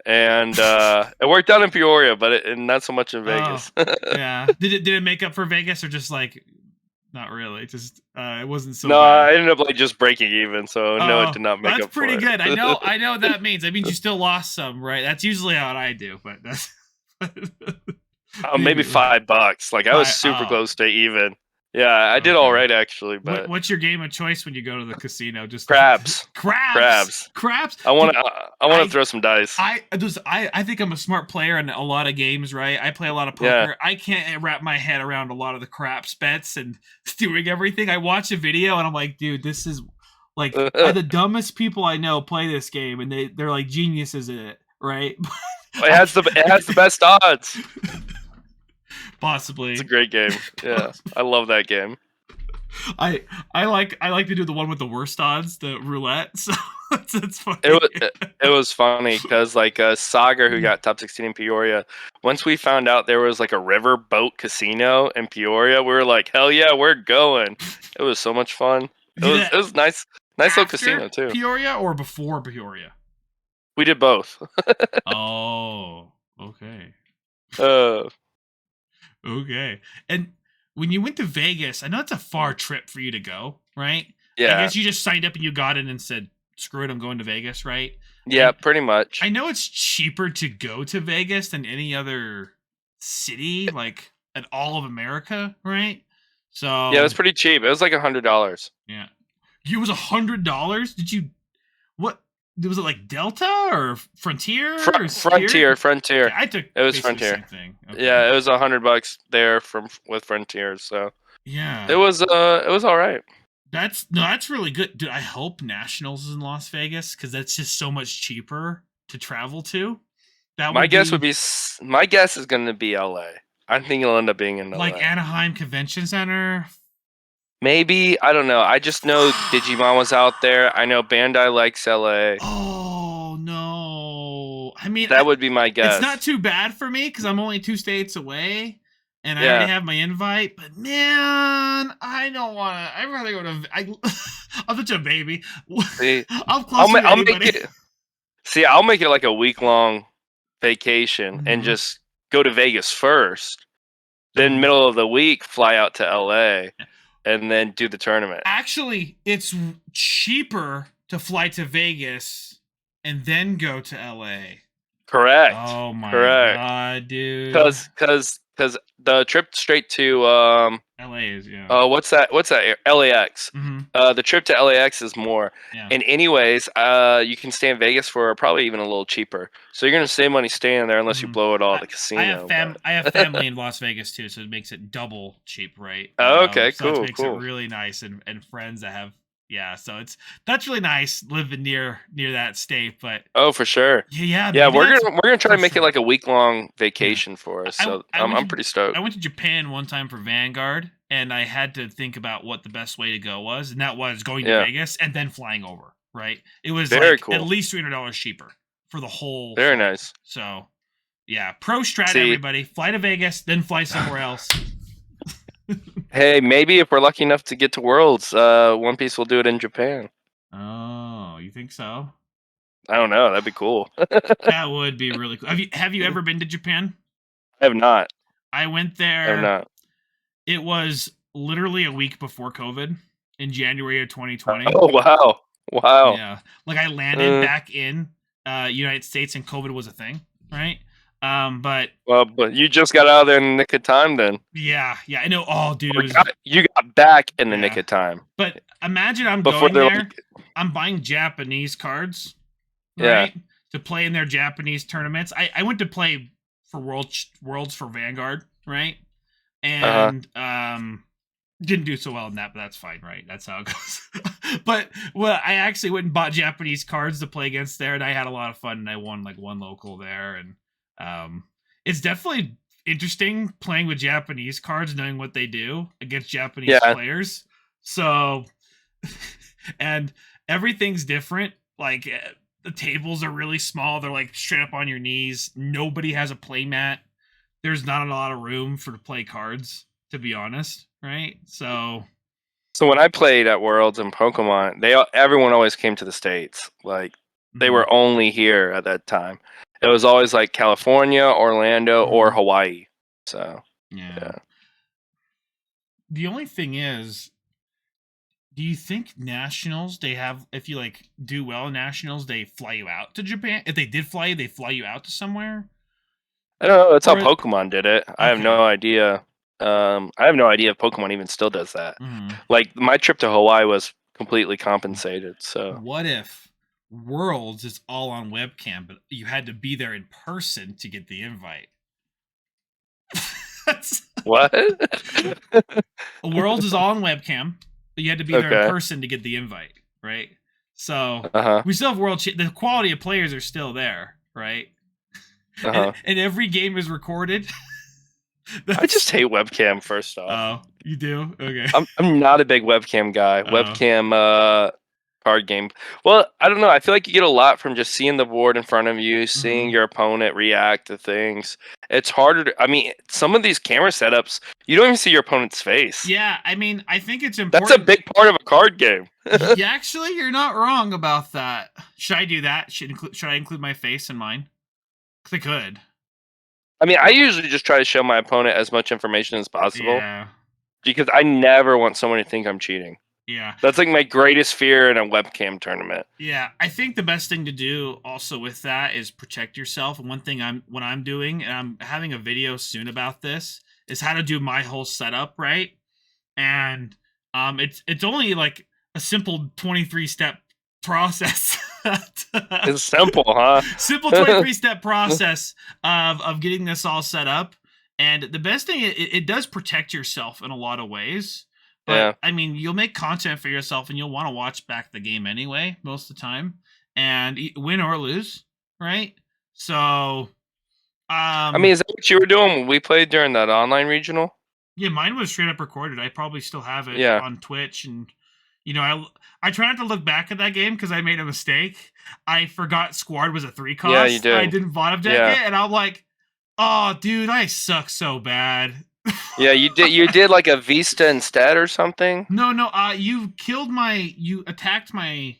And it worked out in Peoria, but not so much in Vegas. Yeah. Did it make up for Vegas, or just like not really? Just it wasn't so. No, bad. I ended up like just breaking even. So no, it did not make up. That's pretty good. I know what that means. That means you still lost some, right? That's usually how I do, but that's. Maybe $5. Like I was super close to even. Yeah, I did all right actually. But what's your game of choice when you go to the casino? Just craps. Crabs. I want to throw some dice. I think I'm a smart player in a lot of games, right? I play a lot of poker. Yeah. I can't wrap my head around a lot of the craps bets and doing everything. I watch a video and I'm like, dude, this is like the dumbest people I know play this game, and they're like geniuses in it, right? It has the best odds. Possibly. It's a great game. Yeah. I love that game. I like to do the one with the worst odds, the roulette. So it's funny. It was funny because like Saga, who got top 16 in Peoria, once we found out there was like a river boat casino in Peoria, we were like, hell yeah, we're going. It was so much fun. It was nice little casino too. Peoria or before Peoria? We did both. Oh, okay. Okay. And when you went to Vegas, I know it's a far trip for you to go, right? Yeah. I guess you just signed up and you got in and said, screw it, I'm going to Vegas, right? Yeah, And pretty much. I know it's cheaper to go to Vegas than any other city, like in all of America, right? So Yeah, it was pretty cheap. It was like $100. yeah, it was $100. Did you what? Was it like Delta or Frontier or Spirit? Frontier. Okay, I took It was basically the Frontier. same thing. Okay. Yeah, it was $100 there with Frontier. So Yeah, it was all right. that's really good. Dude, I hope Nationals is in Las Vegas because that's just so much cheaper to travel to. That My would guess be is going to be LA. I think it'll end up being in LA. like Anaheim Convention Center. Maybe, I don't know. I just know Digimon was out there. I know Bandai likes LA. Oh no! I mean, That would be my guess. It's not too bad for me because I'm only 2 states away, and I Yeah. already have my invite. But man, I don't want to. I'd rather go to. I'm such a baby. See, I'm closer to anybody. I'll make it like a week-long vacation and Mhm. just go to Vegas first. Then middle of the week, fly out to LA, and then do the tournament. Actually, it's cheaper to fly to Vegas and then go to LA. Correct. Oh my god, dude. Because the trip straight to LA is what's that? LAX. Mm-hmm. The trip to LAX is more. Yeah. And anyways, you can stay in Vegas for probably even a little cheaper. So you're gonna save money staying there unless you blow it all at the casino. I have family in Las Vegas too, so it makes it double cheap, right? Oh, okay, so cool, it makes it really nice, and friends that have so that's really nice living near that state. But oh, for sure. Yeah. We're gonna try to make it like a week-long vacation for us. So I'm pretty stoked. I went to Japan one time for Vanguard, and I had to think about what the best way to go was, and that was going to Vegas and then flying over. Right? It was very cool. At least $300 cheaper for the whole. Very flight. nice. So, yeah, pro strat, everybody. Fly to Vegas, then fly somewhere else. Hey, maybe if we're lucky enough to get to Worlds, One Piece will do it in Japan. Oh, you think so? I don't know. That'd be cool. That would be really cool. Have you ever been to Japan? I have not. I went there. I have not. It was literally a week before COVID in January of 2020. Oh, wow. Wow. Yeah. Like I landed back in United States and COVID was a thing, right? But you just got out of there in the nick of time then. Yeah, I know. Oh, dude, you got back in the nick of time. But imagine I'm going there. I'm buying Japanese cards, right? To play in their Japanese tournaments. I went to play for Worlds for Vanguard, right? And didn't do so well in that, but that's fine, right? That's how it goes. But I actually went and bought Japanese cards to play against there, and I had a lot of fun, and I won like one local there, and it's definitely interesting playing with Japanese cards, knowing what they do against Japanese players. So, and everything's different. Like the tables are really small. They're like straight up on your knees. Nobody has a play mat. There's not a lot of room for to play cards, to be honest. Right. So when I played at Worlds and Pokemon, everyone always came to the States. Like they were only here at that time. It was always like California, Orlando, or Hawaii. So yeah. The only thing is, do you think Nationals, they have, if you like do well in Nationals, they fly you out to Japan? If they did fly you, they fly you out to somewhere? I don't know. That's how Pokemon did it. Okay. I have no idea. I have no idea if Pokemon even still does that. Like my trip to Hawaii was completely compensated. So what if Worlds is all on webcam, but you had to be there in person to get the invite? What? Worlds is all on webcam, but you had to be there in person to get the invite, right? So we still have the quality of players are still there, right? And every game is recorded. I just hate webcam. First off, oh, you do? Okay. I'm not a big webcam guy. Webcam card game. Well, I don't know. I feel like you get a lot from just seeing the board in front of you, seeing your opponent react to things. It's harder to, I mean, some of these camera setups, you don't even see your opponent's face. Yeah, I mean, I think it's important. That's a big part of a card game. Yeah, actually, you're not wrong about that. Should I do that? Should I include my face in mine? Because I could. I mean, I usually just try to show my opponent as much information as possible. Yeah. Because I never want someone to think I'm cheating. Yeah. That's like my greatest fear in a webcam tournament. Yeah, I think the best thing to do also with that is protect yourself. And one thing I'm doing, and I'm having a video soon about this, is how to do my whole setup, right? And it's only like a simple 23-step process. It's simple, huh? Simple 23-step process of getting this all set up. And the best thing, it does protect yourself in a lot of ways. But Yeah. I mean, you'll make content for yourself, and you'll want to watch back the game anyway, most of the time, and win or lose, right? So, I mean, is that what you were doing when we played during that online regional? yeah, mine was straight up recorded. I probably still have it Yeah. on Twitch, and I try not to look back at that game because I made a mistake. I forgot Squad was a 3 cost. Yeah, you did. I didn't bottom deck it, and I'm like, oh, dude, I suck so bad. Yeah, you did. You did like a Vista instead or something. No, you attacked my.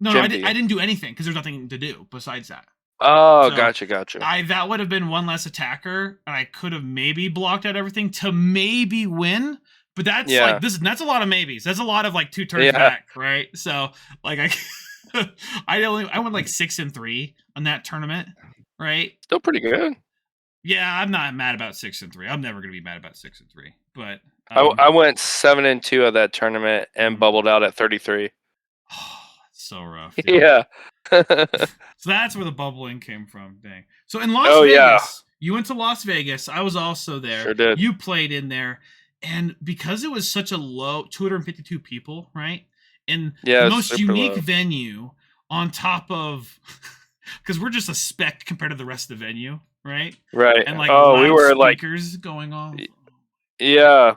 No, I didn't do anything because there's nothing to do besides that. Oh, So, gotcha. That would have been one less attacker, and I could have maybe blocked out everything to maybe win. But that's like that's a lot of maybes. That's a lot of like 2 turns back, right? So like I went like 6-3 on that tournament, right? Still pretty good. Yeah, I'm not mad about 6-3. I'm never gonna be mad about 6-3. But I went 7-2 of that tournament and bubbled out at 33. Oh, that's so rough. Dude. Yeah. So that's where the bubbling came from. Dang. So in Las Vegas, you went to Las Vegas. I was also there. Sure did. You played in there. And because it was such a low 252 people, right? And the most unique venue on top of because we're just a speck compared to the rest of the venue, right? Right. And like we were like speakers going on. Yeah.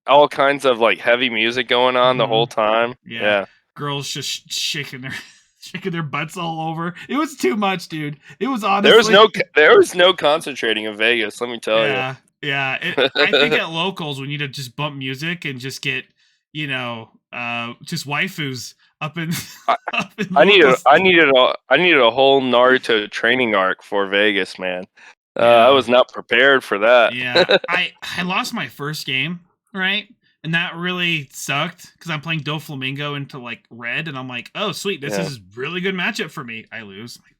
All kinds of like heavy music going on the whole time. Yeah. Girls just shaking their butts all over. It was too much, dude. It was honestly there was no concentrating in Vegas, let me tell you. Yeah, I think at locals we need to just bump music and just get, just waifus up in. I needed a whole Naruto training arc for Vegas, man. I was not prepared for that. Yeah, I lost my first game, right, and that really sucked because I'm playing Doflamingo into like red, and I'm like, oh sweet, this is really good matchup for me. I lose. I'm like,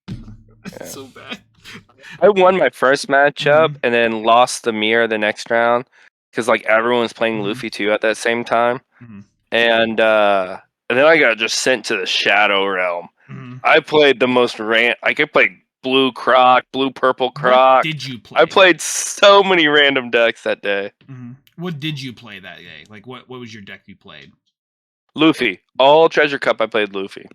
what the heck? That's so bad. I won my first matchup and then lost the mirror the next round because like everyone was playing Luffy too at that same time, and then I got just sent to the Shadow Realm. I played the most Rant. I could play blue Croc, blue purple Croc. What did you play? I played so many random decks that day. What did you play that day? Like what was your deck you played? Luffy. All Treasure Cup I played Luffy.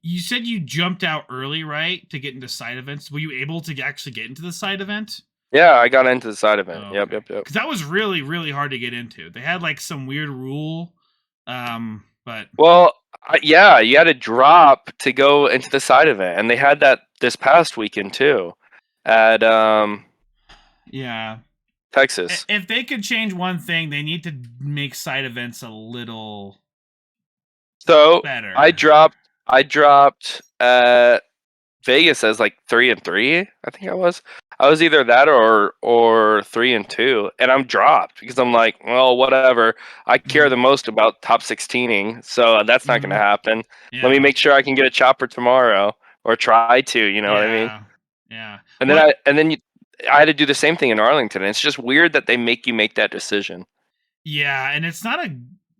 You said you jumped out early, right, to get into side events. Were you able to actually get into the side event? Yeah, I got into the side event. Oh, Yep. Because that was really, really hard to get into. They had like some weird rule, but well, you had to drop to go into the side event, and they had that this past weekend too, at Texas. If they could change one thing, they need to make side events a little better. I dropped at Vegas as like 3-3. I think I was either that or 3-2, and I'm dropped because I'm like, well, whatever. I care the most about top 16ing, so that's not going to happen. Let me make sure I can get a chopper tomorrow, or try to. You know what I mean? Yeah. And then I had to do the same thing in Arlington. And it's just weird that they make you make that decision. Yeah, and it's not a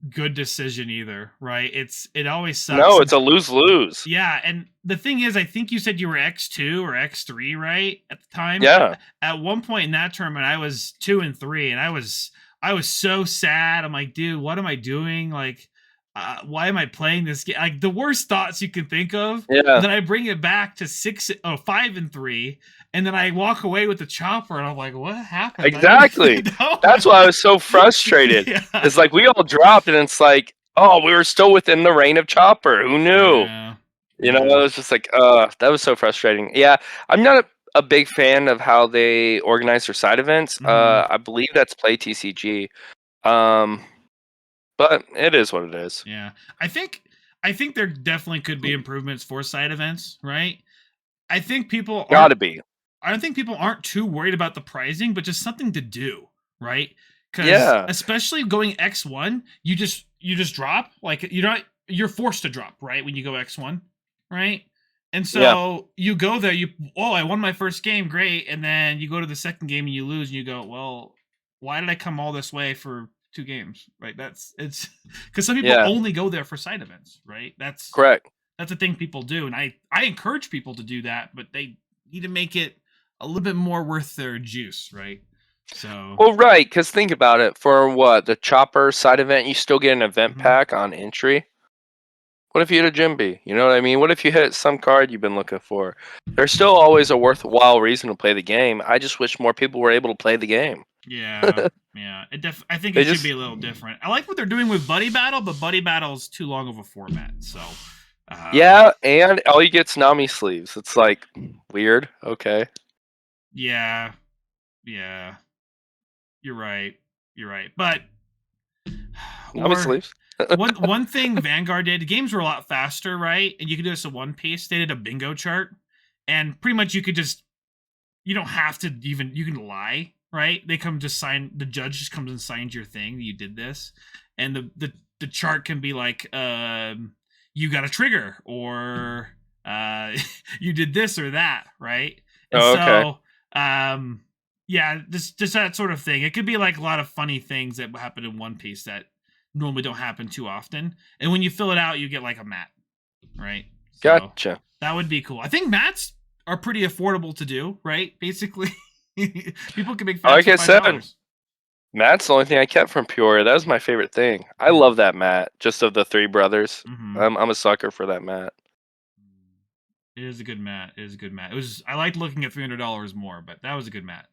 good decision either, right? It always sucks. No, it's a lose-lose. Yeah, and the thing is, I think you said you were X2 or X3, right, at the time? Yeah. At one point in that tournament, I was 2-3, and I was so sad. I'm like, dude, what am I doing? Like, why am I playing this game? Like, the worst thoughts you can think of. Yeah. And then I bring it back to 5-3, and then I walk away with the chopper, and I'm like, what happened? Exactly. That's why I was so frustrated. It's like we all dropped, and it's like, oh, we were still within the reign of chopper. Who knew? Yeah. You know, it was just like, that was so frustrating. Yeah, I'm not a big fan of how they organize their side events. I believe that's Play TCG. But it is what it is. Yeah. I think there definitely could be improvements for side events, right? I think people gotta be. I don't think people aren't too worried about the pricing, but just something to do, right? Because especially going X1, you just drop, like you're forced to drop, right, when you go X1, right? And so you go there, I won my first game, great, and then you go to the second game and you lose, and you go, well, why did I come all this way for 2 games, right? It's because some people only go there for side events, right? That's correct. That's a thing people do, and I encourage people to do that, but they need to make it a little bit more worth their juice, right? So right, because think about it. For the chopper side event, you still get an event pack on entry. What if you hit a Jimby? You know what I mean? What if you hit some card you've been looking for? There's still always a worthwhile reason to play the game. I just wish more people were able to play the game. Yeah. I think it should be a little different. I like what they're doing with Buddy Battle, but Buddy Battle is too long of a format. So and all you get's Nami sleeves. It's like weird. Okay. Yeah. You're right. But Nami sleeves. one thing Vanguard did, games were a lot faster, right? And you could do this in one piece. They did a bingo chart, and pretty much you don't have to even, you can lie, right? They come to sign, the judge just comes and signs your thing that you did this, and the chart can be like, you got a trigger, or you did this or that, right? And okay. Just that sort of thing. It could be like a lot of funny things that happen in One Piece that normally don't happen too often. And when you fill it out, you get like a mat, right? So gotcha. That would be cool. I think mats are pretty affordable to do, right? Basically, people can make fast. Like I said, mat's the only thing I kept from Peoria. That was my favorite thing. I love that mat, just of the 3 brothers. I'm a sucker for that mat. It is a good mat. I liked looking at $300 more, but that was a good mat.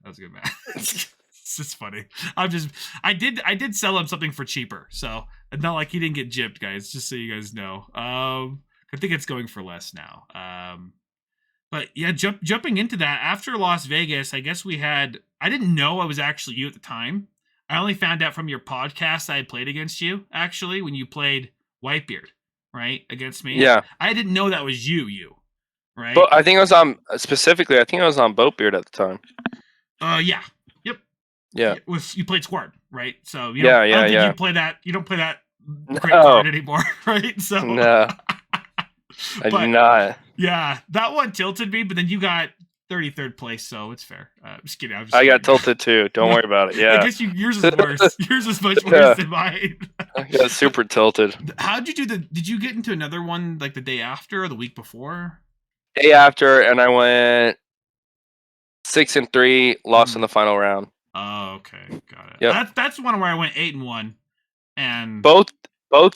It's just funny. I did sell him something for cheaper, so it's not like he didn't get gypped, guys. Just so you guys know. I think it's going for less now. But yeah, jumping into that after Las Vegas, I guess I didn't know I was actually you at the time. I only found out from your podcast I had played against you, actually, when you played Whitebeard, right, against me. Yeah. I didn't know that was you. Right. But I think I was on Boatbeard at the time. Yeah. Yep. Yeah. You played Squad, right? So you don't play that. You don't play that great card anymore, right? So no, I do not. Yeah, that one tilted me, but then you got 33rd place, so it's fair. Just kidding. I got tilted too. Don't worry about it. Yeah. I guess yours is worse. Yours is much worse than mine. I got super tilted. How'd you do did you get into another one like the day after or the week before? Day after, and I went 6-3, lost in the final round. Oh, okay, got it. Yep. That's one where I went 8-1, and both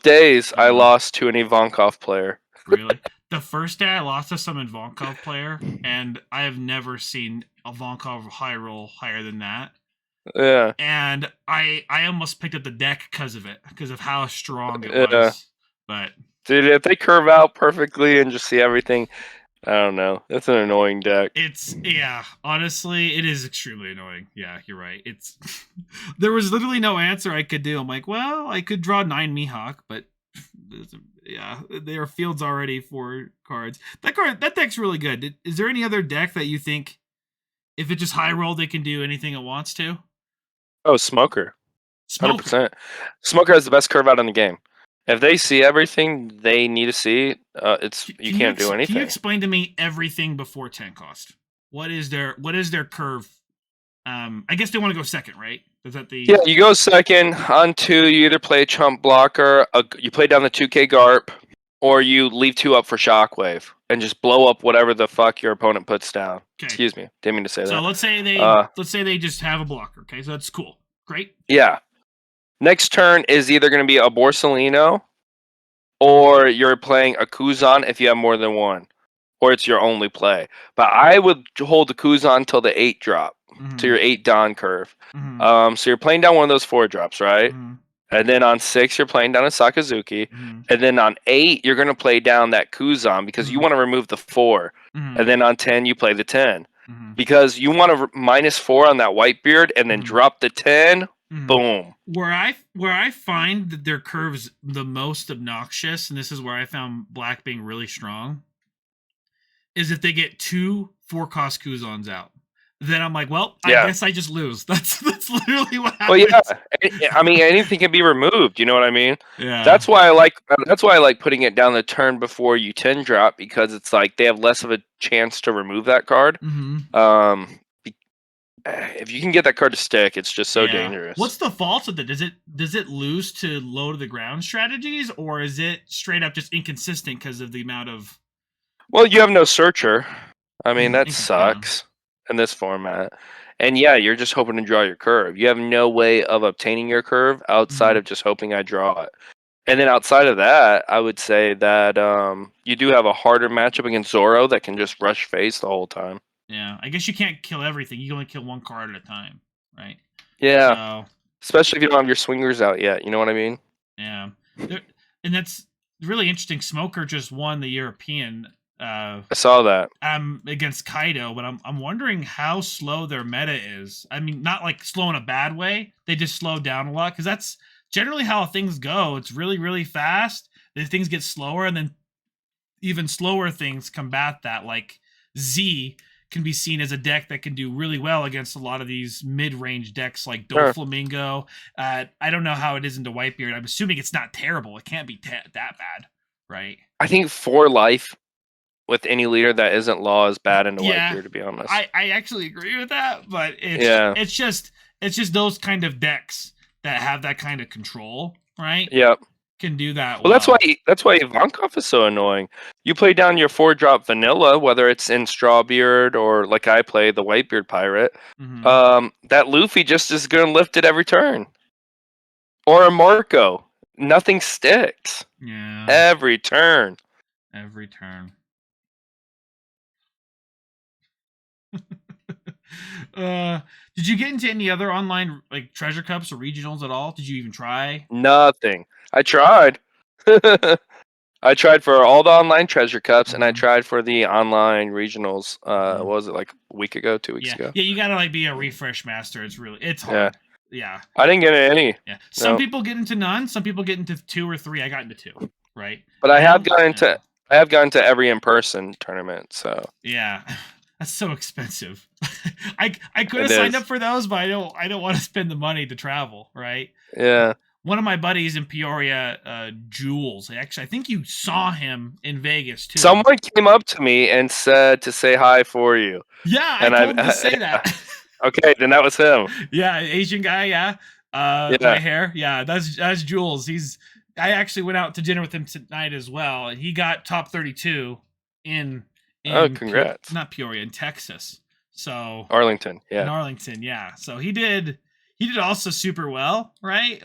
days I lost to an Ivankov player. Really? The first day I lost to some Ivankov player, and I have never seen Ivankov high roll higher than that. Yeah. And I almost picked up the deck because of how strong it was. But dude, if they curve out perfectly and just see everything, I don't know. That's an annoying deck. Honestly, it is extremely annoying. Yeah, you're right. There was literally no answer I could do. I'm like, well, I could draw 9 Mihawk, but their field's already 4 cards. That deck's really good. Is there any other deck that you think, if it just high rolled, it can do anything it wants to? Oh, Smoker. 100%. Smoker has the best curve out in the game. If they see everything they need to see, you can't do anything. Can you explain to me everything before 10 cost? What is their curve? I guess they want to go second, right? Is that the... Yeah, you go second. On 2, you either play a chump blocker, you play down the 2K Garp, or you leave 2 up for Shockwave and just blow up whatever the fuck your opponent puts down. Okay. Excuse me, didn't mean to say that. So let's say they just have a blocker. Okay, so that's cool. Great. Yeah. Next turn is either going to be a Borsalino, or you're playing a Kuzan if you have more than 1, or it's your only play. But I would hold the Kuzan until the 8 drop, to your 8 Don curve. So you're playing down one of those 4 drops, right? And then on 6, you're playing down a Sakazuki. And then on 8, you're going to play down that Kuzan because you want to remove the 4. And then on 10, you play the 10. Because you want to -4 on that Whitebeard and then drop the 10. Boom. Where I find that their curves the most obnoxious, and this is where I found black being really strong, is if they get 2 4-cost Kuzans out. then I'm like, well, I Yeah. guess I just lose. That's literally what Well, happens. yeah. I mean, anything can be removed. You know what I mean? Yeah. That's why I like. That's why I like putting it down the turn before you 10 drop, because it's like they have less of a chance to remove that card. Mm-hmm. If you can get that card to stick, it's just so dangerous. What's the fault of it? Does it lose to low to the ground strategies, or is it straight up just inconsistent because of the amount of? Well, you have no searcher. I mean, that Yeah. sucks in this format. And yeah, you're just hoping to draw your curve. You have no way of obtaining your curve outside of just hoping I draw it. And then outside of that, I would say that you do have a harder matchup against Zoro that can just rush face the whole time. Yeah, I guess you can't kill everything. You can only kill one card at a time, right? Yeah. So, Especially if you don't have your swingers out yet. You know what I mean? yeah. And that's really interesting. Smoker just won the European I saw that. against Kaido, but I'm wondering how slow their meta is. I mean, not like slow in a bad way. They just slow down a lot, because that's generally how things go. It's really, really fast. Then things get slower, and then even slower things combat that. Like Z can be seen as a deck that can do really well against a lot of these mid-range decks like Doflamingo. I don't know how it is into Whitebeard. I'm assuming it's not terrible. It can't be that bad, right? I think 4 life with any leader that isn't Law is bad into Whitebeard, to be honest. I actually agree with that, but it's just those kind of decks that have that kind of control, right? Yep. Can do that. Well, that's why Ivankov is so annoying. You play down your 4-drop vanilla, whether it's in Strawbeard or like I play the Whitebeard Pirate. Mm-hmm. That Luffy just is going to lift it every turn. Or a Marco. Nothing sticks. Yeah. Every turn. Every turn. Did you get into any other online like treasure cups or regionals at all? Did you even try? Nothing. I tried. I tried for all the online treasure cups, and I tried for the online regionals. What was it, like a week ago, 2 weeks ago? Yeah, you gotta like be a refresh master. It's hard. Yeah. I didn't get any. Yeah. Some people get into none. Some people get into 2 or 3. I got into 2. Right. But I have gotten to every in-person tournament. So yeah. That's so expensive. I could have signed up for those, but I don't want to spend the money to travel, right? Yeah. One of my buddies in Peoria, Jules. Actually, I think you saw him in Vegas too. Someone came up to me and said to say hi for you. Yeah, I told him to say that. Okay, then that was him. Yeah, Asian guy. Yeah, white hair. Yeah, that's Jules. I actually went out to dinner with him tonight as well. He got top 32 in congrats. Not Peoria, in Texas. So Arlington, yeah. In Arlington, yeah. So he did also super well, right?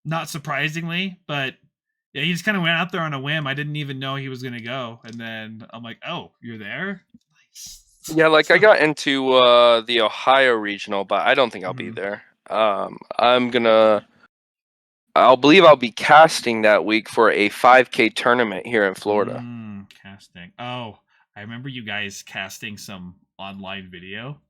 Not surprisingly, but yeah, he just kind of went out there on a whim. I didn't even know he was gonna go, and then I'm like, "Oh, you're there." Nice. Yeah, like I got into the Ohio regional, but I don't think I'll be there. I'll be casting that week for a 5K tournament here in Florida. Casting. Oh, I remember you guys casting some online video.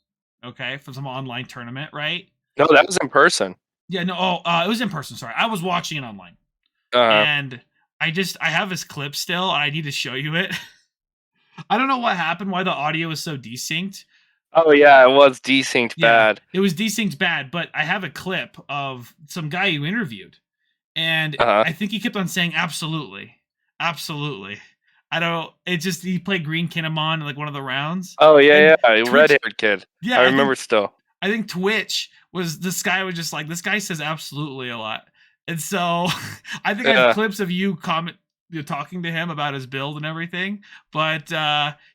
Okay, for some online tournament, right? No, that was in person. Yeah, no. Oh, it was in person. Sorry, I was watching it online, and I have this clip still. And I need to show you it. I don't know what happened. Why the audio is so desynced. Oh yeah, it was desynced bad. It was desynced bad, but I have a clip of some guy you interviewed. And I think he kept on saying absolutely. Absolutely. I don't he played Green Kinemon in like one of the rounds. Oh yeah, red-haired kid. Yeah, I remember still. I think Twitch this guy was just like, this guy says absolutely a lot. And so I think I have clips of you talking to him about his build and everything, but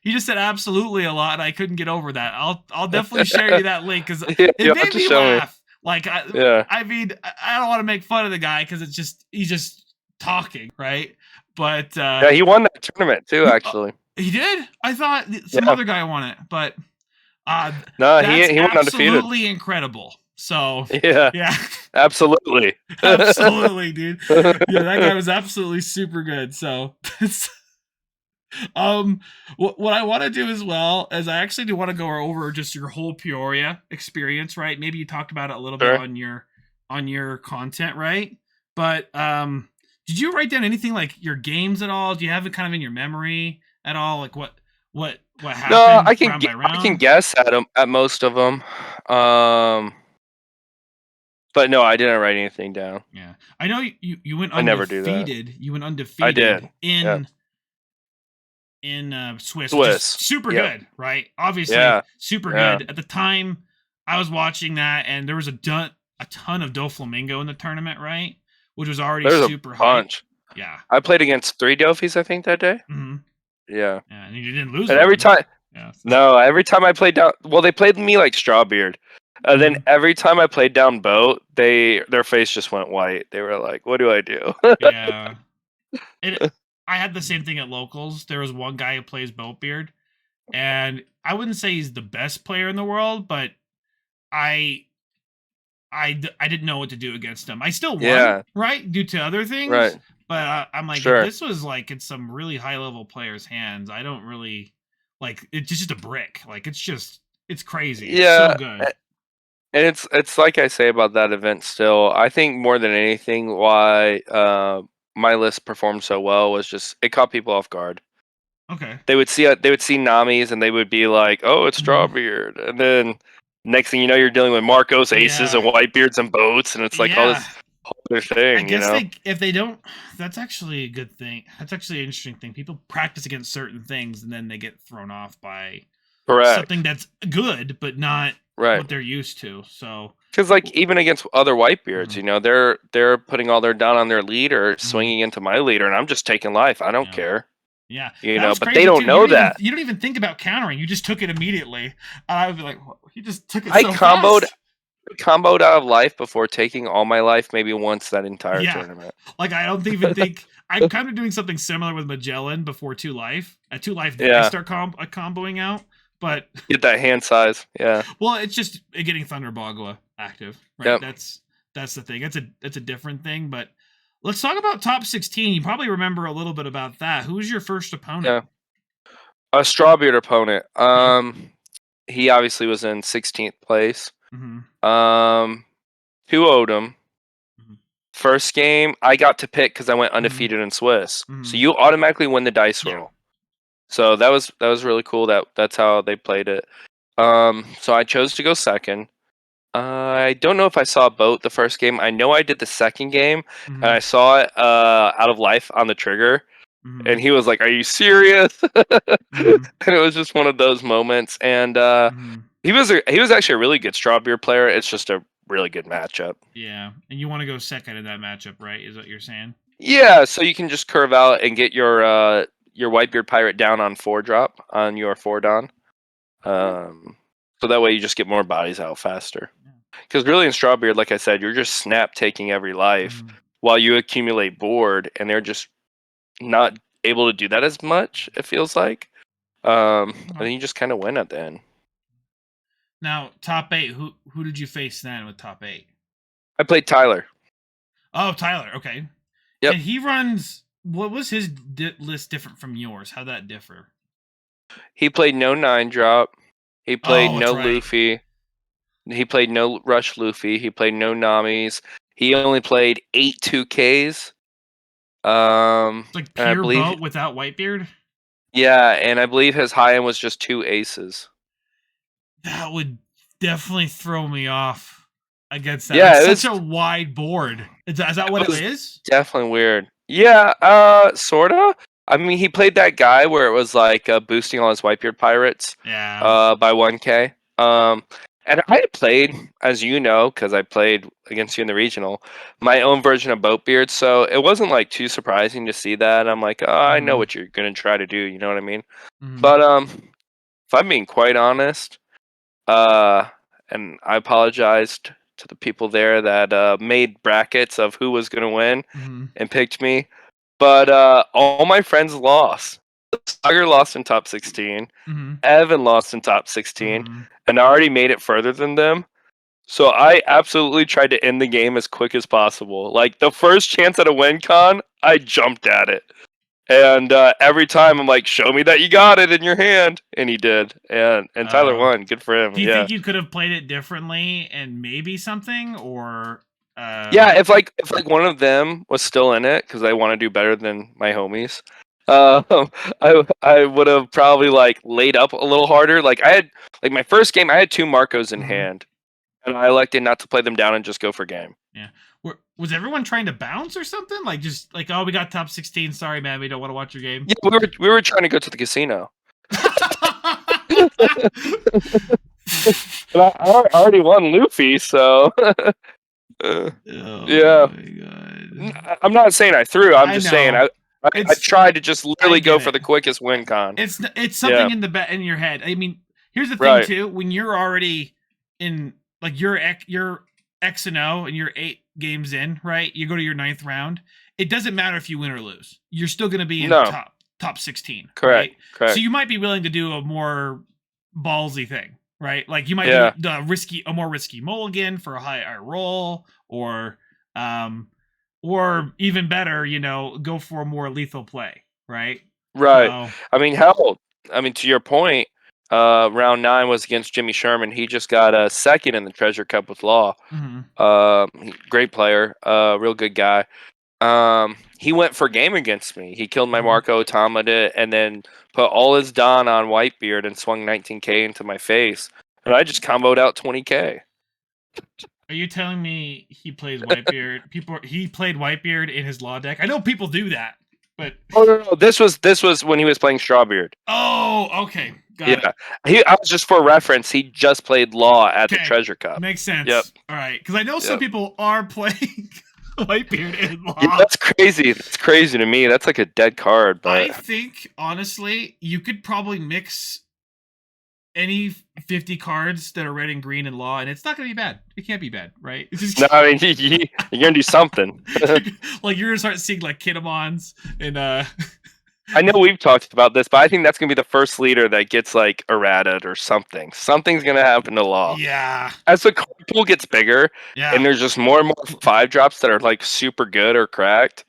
he just said absolutely a lot, and I couldn't get over that. I'll definitely share you that link, because it made me laugh. Like, I mean, I don't want to make fun of the guy because he's just talking, right? But yeah, he won that tournament too, actually. He did? I thought some other guy won it, but no, he went undefeated. Absolutely incredible. So yeah, absolutely, absolutely, dude. Yeah, that guy was absolutely super good. So what I want to do as well is I actually do want to go over just your whole Peoria experience, right? Maybe you talked about it a little bit on your content, right? But did you write down anything like your games at all? Do you have it kind of in your memory at all? Like what No, happened I can round by I can round? guess at most of them. But no, I didn't write anything down. Yeah, I know you went I never do that. undefeated. You went I did. undefeated Yeah. in Swiss, which is Swiss. super Yep. good, right? Obviously, Yeah. super Yeah. good. At the time, I was watching that, and there was a ton of Doflamingo in the tournament, right? Which was already There's super a high. bunch. Yeah. I played against 3 Delphis, I think, that day. Mm-hmm. Yeah. Yeah, and you didn't lose. And every time, yeah. no, every time I played down, well, they played me like Strawbeard. And then every time I played down boat, their face just went white. They were like, "What do I do?" Yeah. I had the same thing at locals. There was one guy who plays Boatbeard, and I wouldn't say he's the best player in the world, but I didn't know what to do against him. I still won, right, due to other things. Right. But I'm like, Sure. if this was like in some really high level players' hands, I don't really like. It's just a brick. Like it's crazy. Yeah. It's so good. And it's like I say about that event still. I think more than anything why my list performed so well was just it caught people off guard. Okay. They would see Namis and they would be like, "Oh, it's Strawbeard," and then next thing you know, you're dealing with Marcos aces and Whitebeards and boats, and it's like all this whole other thing. I guess you know? if they don't, that's actually a good thing. That's actually an interesting thing. People practice against certain things and then they get thrown off by something that's good but not what they're used to. So because like even against other Whitebeards, you know, they're putting all their down on their leader, swinging into my leader, and I'm just taking life. I don't care. Yeah, you know, but they don't know that. You don't even think about countering. You just took it immediately. I would be like, he just took it. I so comboed fast. out of life before taking all my life maybe once that entire tournament. Like I don't even think I'm kind of doing something similar with Magellan before 2 life. At 2 life, I start comboing out, but get that hand size. Yeah. Well, it's just getting Thunder Bagua active. Right. Yep. That's the thing. That's a different thing. But let's talk about top 16. You probably remember a little bit about that. Who was your first opponent? Yeah. A Strawbeard opponent. He obviously was in 16th place. 2-0'd him. First game, I got to pick because I went undefeated in Swiss. So you automatically win the dice roll. So that was really cool. That's how they played it. So I chose to go second. I don't know if I saw a boat the first game. I know I did the second game, and I saw it out of life on the trigger. And he was like, "Are you serious?" And it was just one of those moments. And he was actually a really good Strawbeard player. It's just a really good matchup. Yeah, and you want to go second in that matchup, right? Is what you're saying? Yeah, so you can just curve out and get your Whitebeard pirate down on 4-drop on your 4-don. So that way you just get more bodies out faster. Because really in Strawbeard, like I said, you're just snap taking every life while you accumulate board, and they're just not able to do that as much, it feels like. And then you just kind of win at the end. Now, top 8, who did you face then with top 8? I played Tyler. Oh, Tyler, okay. Yep. And he runs, what was his list different from yours? How'd that differ? He played no 9-drop. He played no Luffy. He played no Rush Luffy. He played no Namis. He only played 8 2Ks. Like pure boat without Whitebeard? Yeah, and I believe his high end was just 2 aces. That would definitely throw me off against that. Yeah, it's such a wide board. Is that what it is? Definitely weird. Yeah, sorta. I mean, he played that guy where it was like boosting all his Whitebeard pirates. Yeah. By 1K. And I had played, as you know, because I played against you in the regional, my own version of Boatbeard, so it wasn't like too surprising to see that. I'm like, oh, I know what you're gonna try to do. You know what I mean? But if I'm being quite honest, and I apologized to the people there that made brackets of who was gonna win and picked me, but all my friends lost. Sagar lost in top 16. Evan lost in top 16. And I already made it further than them. So I absolutely tried to end the game as quick as possible. Like, the first chance at a win con, I jumped at it. And every time I'm like, show me that you got it in your hand. And he did. And Tyler won. Good for him. Do you think you could have played it differently and maybe something? Or yeah, if like one of them was still in it, because I want to do better than my homies, I would have probably like laid up a little harder. Like I had like my first game, I had 2 Marcos in hand, and I elected not to play them down and just go for game. Yeah. Was everyone trying to bounce or something? Like just like, oh, we got top 16. Sorry, man, we don't want to watch your game. Yeah, we were trying to go to the casino. But I already won Luffy, so Oh yeah. my god. I'm not saying I threw. I'm I just know. saying I tried to just literally go for it. the quickest win con. It's something in the in your head. I mean, here's the thing Right. too. When you're already in like you're X and O and you're 8 games in, right? You go to your 9th round. It doesn't matter if you win or lose. You're still going to be in top 16. Correct. Right? Correct. So you might be willing to do a more ballsy thing, right? Like you might do a more risky mulligan for a higher roll, or even better, go for a more lethal play, right? Right. So, I mean, hell, to your point, round 9 was against Jimmy Sherman. He just got a 2nd in the Treasure Cup with Law. Great player, real good guy. He went for game against me. He killed my Marco Automata and then put all his Don on Whitebeard and swung 19k into my face. And I just comboed out 20k. Are you telling me he plays Whitebeard? He played Whitebeard in his Law deck? I know people do that, but no. This was when he was playing Strawbeard. Oh, okay. Got it. I was just for reference. He just played Law at the Treasure Cup. Makes sense. Yep. All right, because I know some people are playing Whitebeard in Law. Yeah, that's crazy. That's crazy to me. That's like a dead card. But I think honestly, you could probably mix any 50 cards that are red and green in Law, and it's not going to be bad. It can't be bad, right? No, I mean you're gonna do something. Like you're gonna start seeing like Kinemons and I know we've talked about this, but I think that's gonna be the first leader that gets like errated or something. Something's gonna happen to Law. Yeah. As the card pool gets bigger, and there's just more and more 5-drops that are like super good or cracked.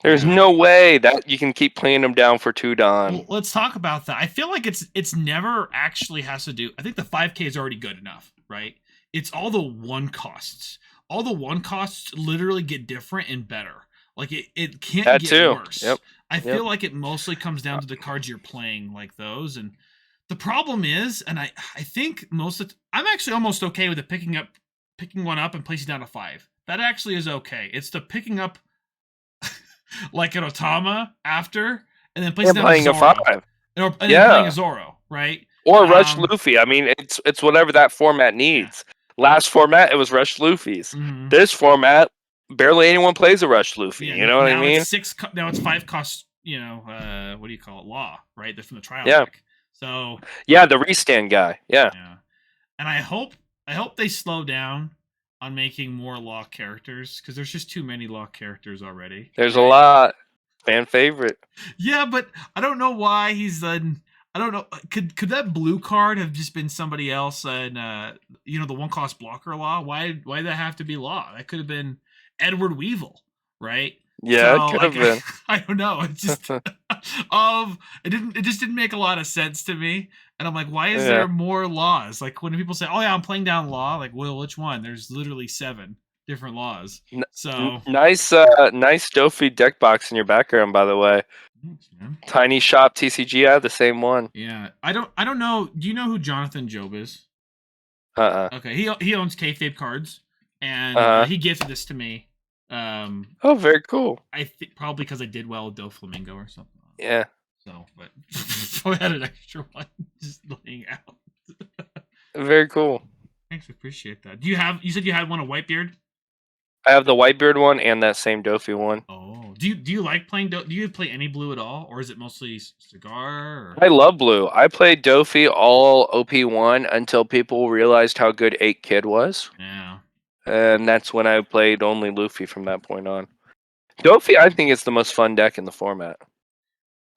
There's no way that you can keep playing them down for 2 Don. Well, let's talk about that. I feel like it's never actually has to do. I think the 5K is already good enough, right? It's all the 1 costs. All the 1 costs literally get different and better. Like it can't get worse. Yep. I feel like it mostly comes down to the cards you're playing, like those. And the problem is, and I think I'm actually almost okay with picking one up and placing down a 5. That actually is okay. It's the picking up like an Otama after, and then placing down playing a 5. And then playing a Zoro, right? Or Rush Luffy. I mean, it's whatever that format needs. Last format, it was Rush Luffy's. This format, barely anyone plays a Rush Luffy. You know what I mean? Now it's 5 costs. What do you call it? Law, right? They're from the trial deck. So the restand guy. Yeah. And I hope they slow down on making more Law characters, because there's just too many Law characters already. There's a lot. Fan favorite. Yeah, but I don't know why he's done. I don't know. Could that blue card have just been somebody else? And the 1 cost blocker Law. Why did that have to be Law? That could have been Edward Weevil, right? Yeah, it could have been. I don't know. It just it just didn't make a lot of sense to me. And I'm like, why is there more Laws? Like when people say, "Oh yeah, I'm playing down Law," like, well, which one? There's literally 7 different Laws. So nice Dofi deck box in your background, by the way. Thanks, man. Tiny Shop TCG. I have the same one. Yeah, I don't know. Do you know who Jonathan Job is? Okay, he owns Kayfabe Cards, and he gifted this to me. Oh, very cool. I think probably because I did well with Doflamingo or something. Yeah. So, but I had an extra one just laying out. Very cool. Thanks, appreciate that. You said you had one, a Whitebeard? I have the Whitebeard one and that same Dofi one. Oh, do you like playing? Do you play any blue at all, or is it mostly Cigar? Or? I love blue. I played Dofi all OP1 until people realized how good 8 Kid was. Yeah. And that's when I played only Luffy from that point on. Dofi, I think, is the most fun deck in the format.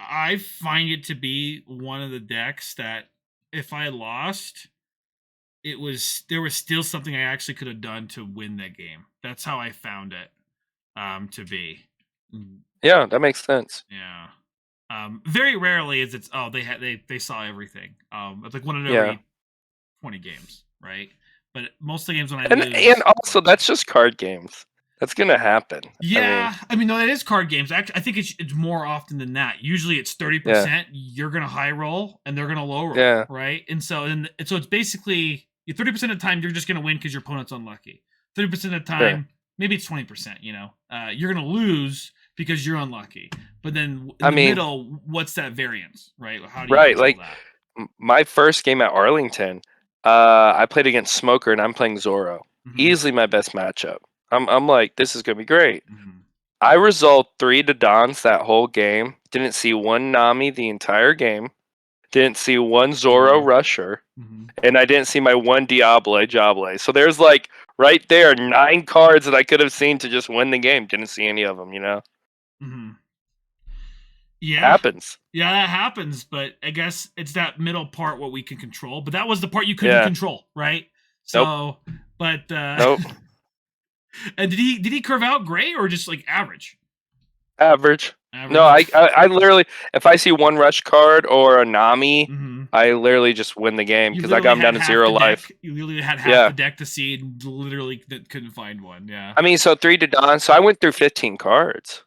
I find it to be one of the decks that if I lost, there was still something I actually could have done to win that game. That's how I found it to be. Yeah, that makes sense. Yeah. Very rarely is it's they saw everything. It's like one in every 20 games, right? But most of the games when I lose, and also that's just card games. That's gonna happen. Yeah, I mean, no, that is card games. Actually, I think it's more often than that. Usually, it's 30%. You're gonna high roll, and they're gonna low roll. Yeah. Right. And so it's basically 30% of the time you're just gonna win because your opponent's unlucky. 30% of the time, maybe it's 20%. You're gonna lose because you're unlucky. But then in the middle, what's that variance, right? How do you control that? My first game at Arlington, I played against Smoker, and I'm playing Zoro. Easily my best matchup. I'm like, this is gonna be great. I resolved 3 Dodons that whole game. Didn't see one Nami the entire game. Didn't see one Zoro Rusher. And I didn't see my one Diable Jable. So there's like right there 9 cards that I could have seen to just win the game. Didn't see any of them, Yeah. Happens. Yeah, that happens, but I guess it's that middle part what we can control. But that was the part you couldn't control, right? So, but nope. And did he curve out great or just like average? Average. No, I literally, if I see one rush card or a Nami, I literally just win the game because I got him down to 0 life. You literally had half the deck to see and literally couldn't find one. Yeah. I mean, so 3 Dodons. So I went through 15 cards.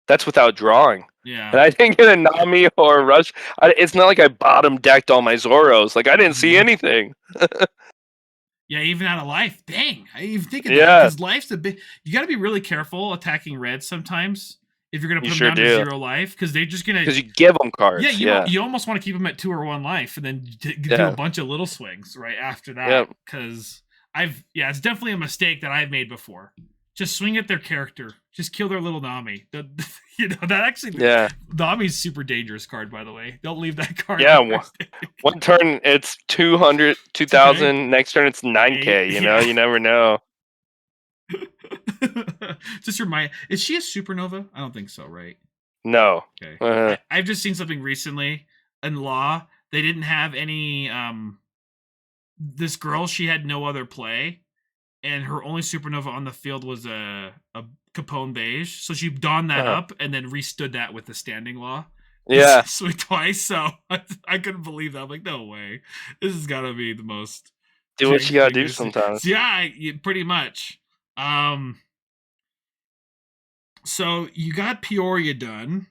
That's without drawing. Yeah. And I didn't get a Nami or a rush. It's not like I bottom decked all my Zoros. Like I didn't see anything. Yeah, even out of life. Dang, I even think of that because life's a bit. You got to be really careful attacking red sometimes if you're going to put them down to 0 life because they're just going to. Because you give them cards. Yeah, you almost want to keep them at 2 or 1 life and then do a bunch of little swings right after that. Because it's definitely a mistake that I've made before. Just swing at their character. Just kill their little Nami. That actually. Yeah. Nami's super dangerous card, by the way. Don't leave that card. Yeah. One turn it's 200, 2,000. Next turn it's 9K. You never know. Just remind. Is she a supernova? I don't think so, right? No. Okay. I've just seen something recently in Law. They didn't have any. This girl, she had no other play. And her only supernova on the field was a Capone beige. So she donned that up and then restood that with the standing law. Yeah. Swing twice. So I couldn't believe that. I'm like, no way. This has got to be the most. Do what you got to do sometimes. Yeah, pretty much. So you got Peoria done.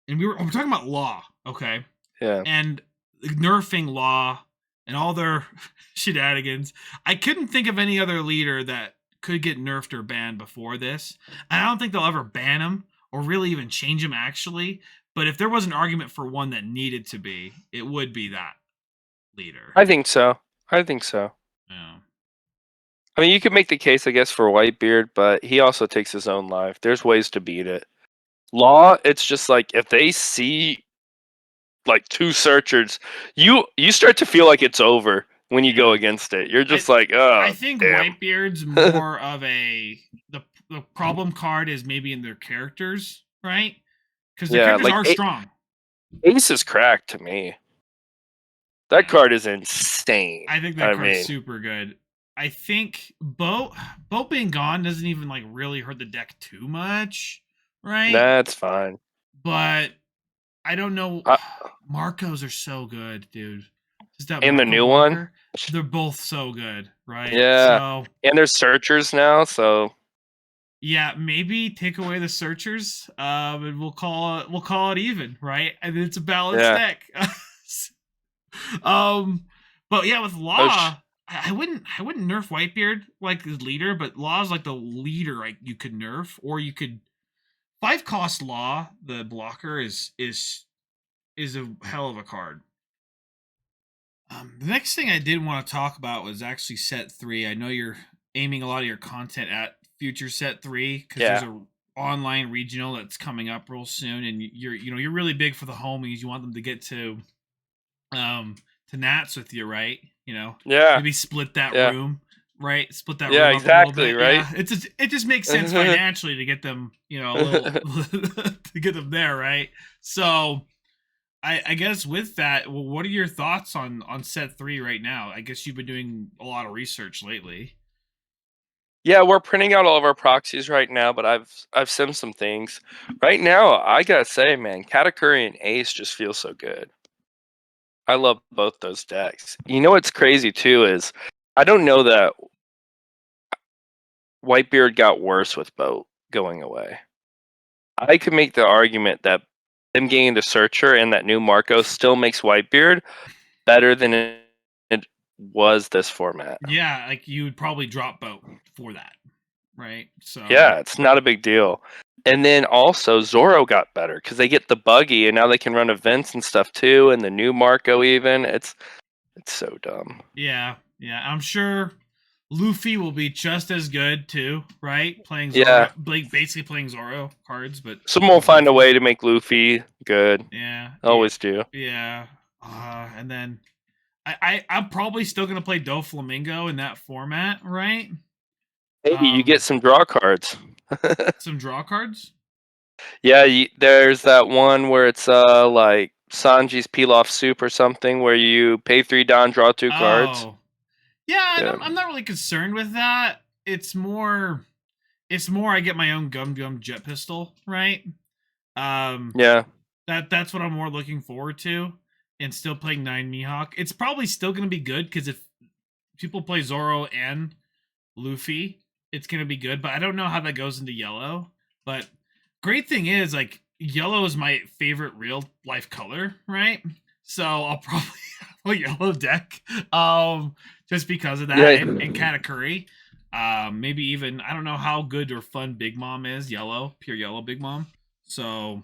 And we're talking about Law. Okay. Yeah. And nerfing Law. And all their shenanigans. I couldn't think of any other leader that could get nerfed or banned before this. I don't think they'll ever ban him or really even change him, actually. But if there was an argument for one that needed to be, it would be that leader. I think so. Yeah. I mean, you could make the case, I guess, for Whitebeard, but he also takes his own life. There's ways to beat it. Law, it's just like if they see like 2 searchers, you start to feel like it's over when you go against it. You're just I think Whitebeard's more of the problem card is maybe in their characters, right? Because their characters are strong. Ace is cracked to me. That card is insane. I think that card's super good. I think Boat being gone doesn't even like really hurt the deck too much, right? That's fine. But I don't know. Marcos are so good, dude. And the new one? They're both so good, right? Yeah. And there's searchers now, so. Yeah, maybe take away the searchers, and we'll call it even, right? And it's a balanced deck. But yeah, with Law, I wouldn't nerf Whitebeard like his leader, but Law's like the leader you could nerf, or you could 5-cost Law, the blocker is a hell of a card. The next thing I did want to talk about was actually set 3. I know you're aiming a lot of your content at future set 3 because there's an online regional that's coming up real soon, and you're really big for the homies. You want them to get to Nats with you, right? Maybe split that room. Right, split that. Yeah, room exactly. Up right. Yeah, it just makes sense financially to get them, a little to get them there, right? So, I guess with that, what are your thoughts on set 3 right now? I guess you've been doing a lot of research lately. Yeah, we're printing out all of our proxies right now, but I've simmed some things. Right now, I gotta say, man, Katakuri and Ace just feel so good. I love both those decks. You know what's crazy too is I don't know that Whitebeard got worse with Boat. going away. I could make the argument that them getting the Searcher and that new Marco still makes Whitebeard better than it was this format. Yeah, like you would probably drop boat for that, right? So Yeah, it's not a big deal. And then also Zoro got better because they get the buggy and now they can run events and stuff too, and the new Marco even. It's so dumb. yeah, I'm sure Luffy will be just as good too, right? Playing Zoro, Yeah. like basically playing Zoro cards, but Someone will find a way to make Luffy good. yeah, Always do. yeah. And then I'm probably still gonna play Doflamingo in that format, right? Hey, you get some draw cards. Some draw cards. Yeah, there's that one where it's like Sanji's Pilaf Soup or something, where you pay 3 Don, draw 2 cards. Yeah, I'm not really concerned with that. It's more I get my own Gum jet pistol, right? Yeah. That's what I'm more looking forward to, and still playing 9 Mihawk. It's probably still gonna be good because if people play Zoro and Luffy, it's gonna be good. But I don't know how that goes into yellow. But great thing is, like, yellow is my favorite real life color, right? So I'll probably have a yellow deck, just because of that, Yeah. and Katakuri. Maybe even, I don't know how good or fun Big Mom is. Yellow, pure yellow Big Mom. So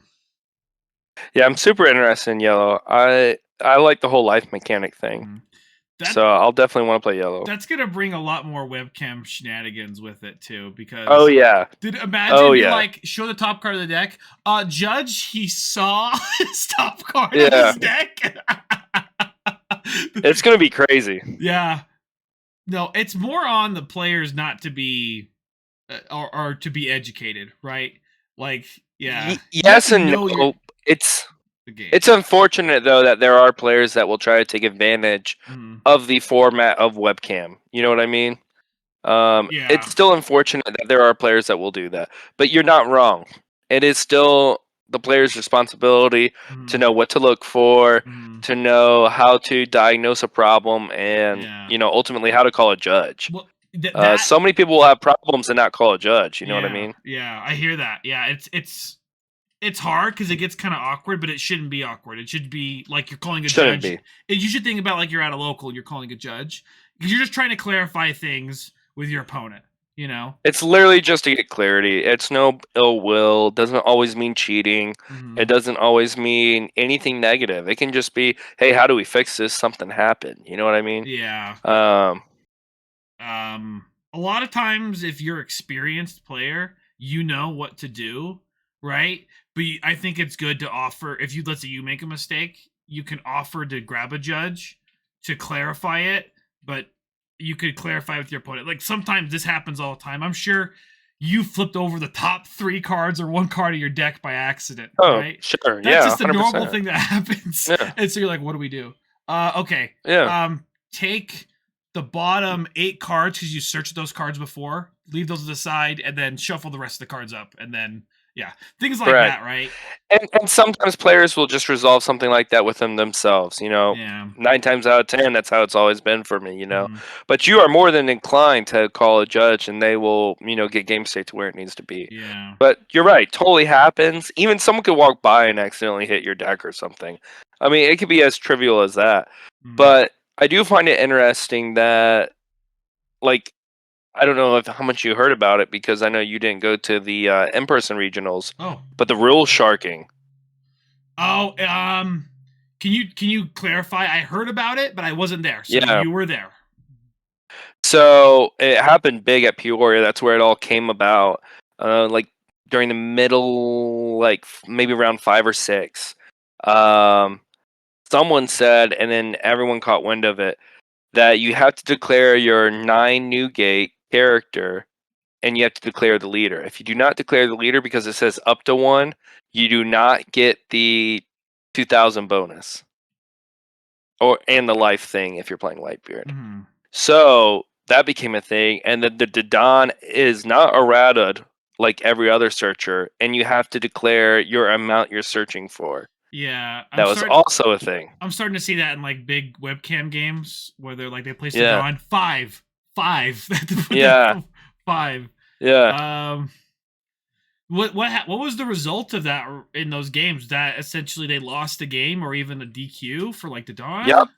Yeah, I'm super interested in yellow. I like the whole life mechanic thing. So I'll definitely want to play yellow. That's gonna bring a lot more webcam shenanigans with it too, because show the top card of the deck. Judge, he saw his top card of his deck. It's gonna be crazy. Yeah. No, it's more on the players not to be or to be educated, right? Like, yeah. Yes and no. It's unfortunate though that there are players that will try to take advantage of the format of webcam. You know what I mean? It's still unfortunate that there are players that will do that, but you're not wrong. It is still the player's responsibility to know what to look for, to know how to diagnose a problem, and ultimately how to call a judge. Well, so many people will have problems and not call a judge. You know what I mean? Yeah, I hear that. Yeah, it's hard because it gets kind of awkward, but it shouldn't be awkward. It should be like you're calling a judge. You should think about like you're at a local and you're calling a judge, because you're just trying to clarify things with your opponent. You know, it's literally just to get clarity. It's no ill will. Doesn't always mean cheating. It doesn't always mean anything negative. It can just be, hey, how do we fix this? Something happened. You know what I mean? Yeah. A lot of times, if you're an experienced player, you know what to do, right? But I think it's good to offer, if let's say you make a mistake, you can offer to grab a judge to clarify it, but you could clarify with your opponent. Like, sometimes this happens all the time. I'm sure you flipped over the top 3 cards or 1 card of your deck by accident, right? Sure. That's just a normal thing that happens. Yeah. And so you're like, what do we do? Okay. Yeah. Take the bottom 8 cards, because you searched those cards before, leave those to the side, and then shuffle the rest of the cards up, and then things like that, right? And sometimes players will just resolve something like that within themselves. 9 times out of 10, that's how it's always been for me. But you are more than inclined to call a judge, and they will get game state to where it needs to be. Yeah. But you're right, totally happens. Even someone could walk by and accidentally hit your deck or something. I mean, it could be as trivial as that. But I do find it interesting that, like, I don't know how much you heard about it, because I know you didn't go to the in-person regionals. Oh. But the rule sharking. Oh, can you clarify? I heard about it, but I wasn't there. So you were there. So it happened big at Peoria. That's where it all came about. Like during the middle, like maybe around 5 or 6. Someone said, and then everyone caught wind of it, that you have to declare your 9 new gate character, and you have to declare the leader. If you do not declare the leader because it says up to 1, you do not get the 2,000 bonus, and the life thing if you're playing Whitebeard. So that became a thing, and the Don is not errated like every other searcher, and you have to declare your amount you're searching for. Yeah, that was also a thing. I'm starting to see that in like big webcam games where they're like, they place the Don 5. Yeah. 5. Yeah. What was the result of that in those games? That essentially they lost a game or even a DQ for like the Dawn? Yep.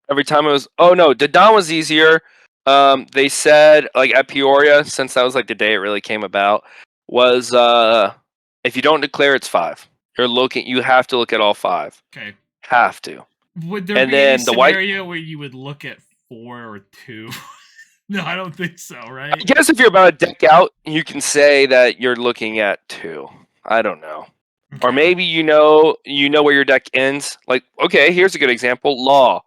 Every time it was, oh no, the Dawn was easier. They said like at Peoria, since that was like the day it really came about, was if you don't declare, it's 5. You have to look at all 5. Okay. Have to. Would there And be then any the scenario where you would look at 4 or 2? No, I don't think so, right? I guess if you're about to deck out, you can say that you're looking at 2. I don't know. Okay. Or maybe you know where your deck ends. Like, okay, here's a good example. Law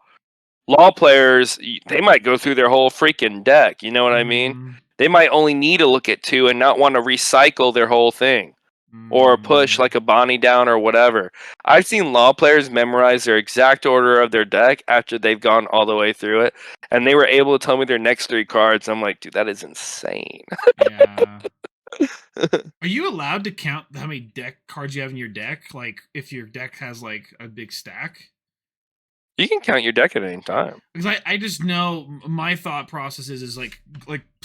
players, they might go through their whole freaking deck. You know what I mean? They might only need to look at 2 and not want to recycle their whole thing. Or push like a Bonnie down or whatever. I've seen Law players memorize their exact order of their deck after they've gone all the way through it, and they were able to tell me their next 3 cards. I'm like, dude, that is insane. Yeah. Are you allowed to count how many deck cards you have in your deck? Like, if your deck has like a big stack? You can count your deck at any time. Because I just know my thought process is like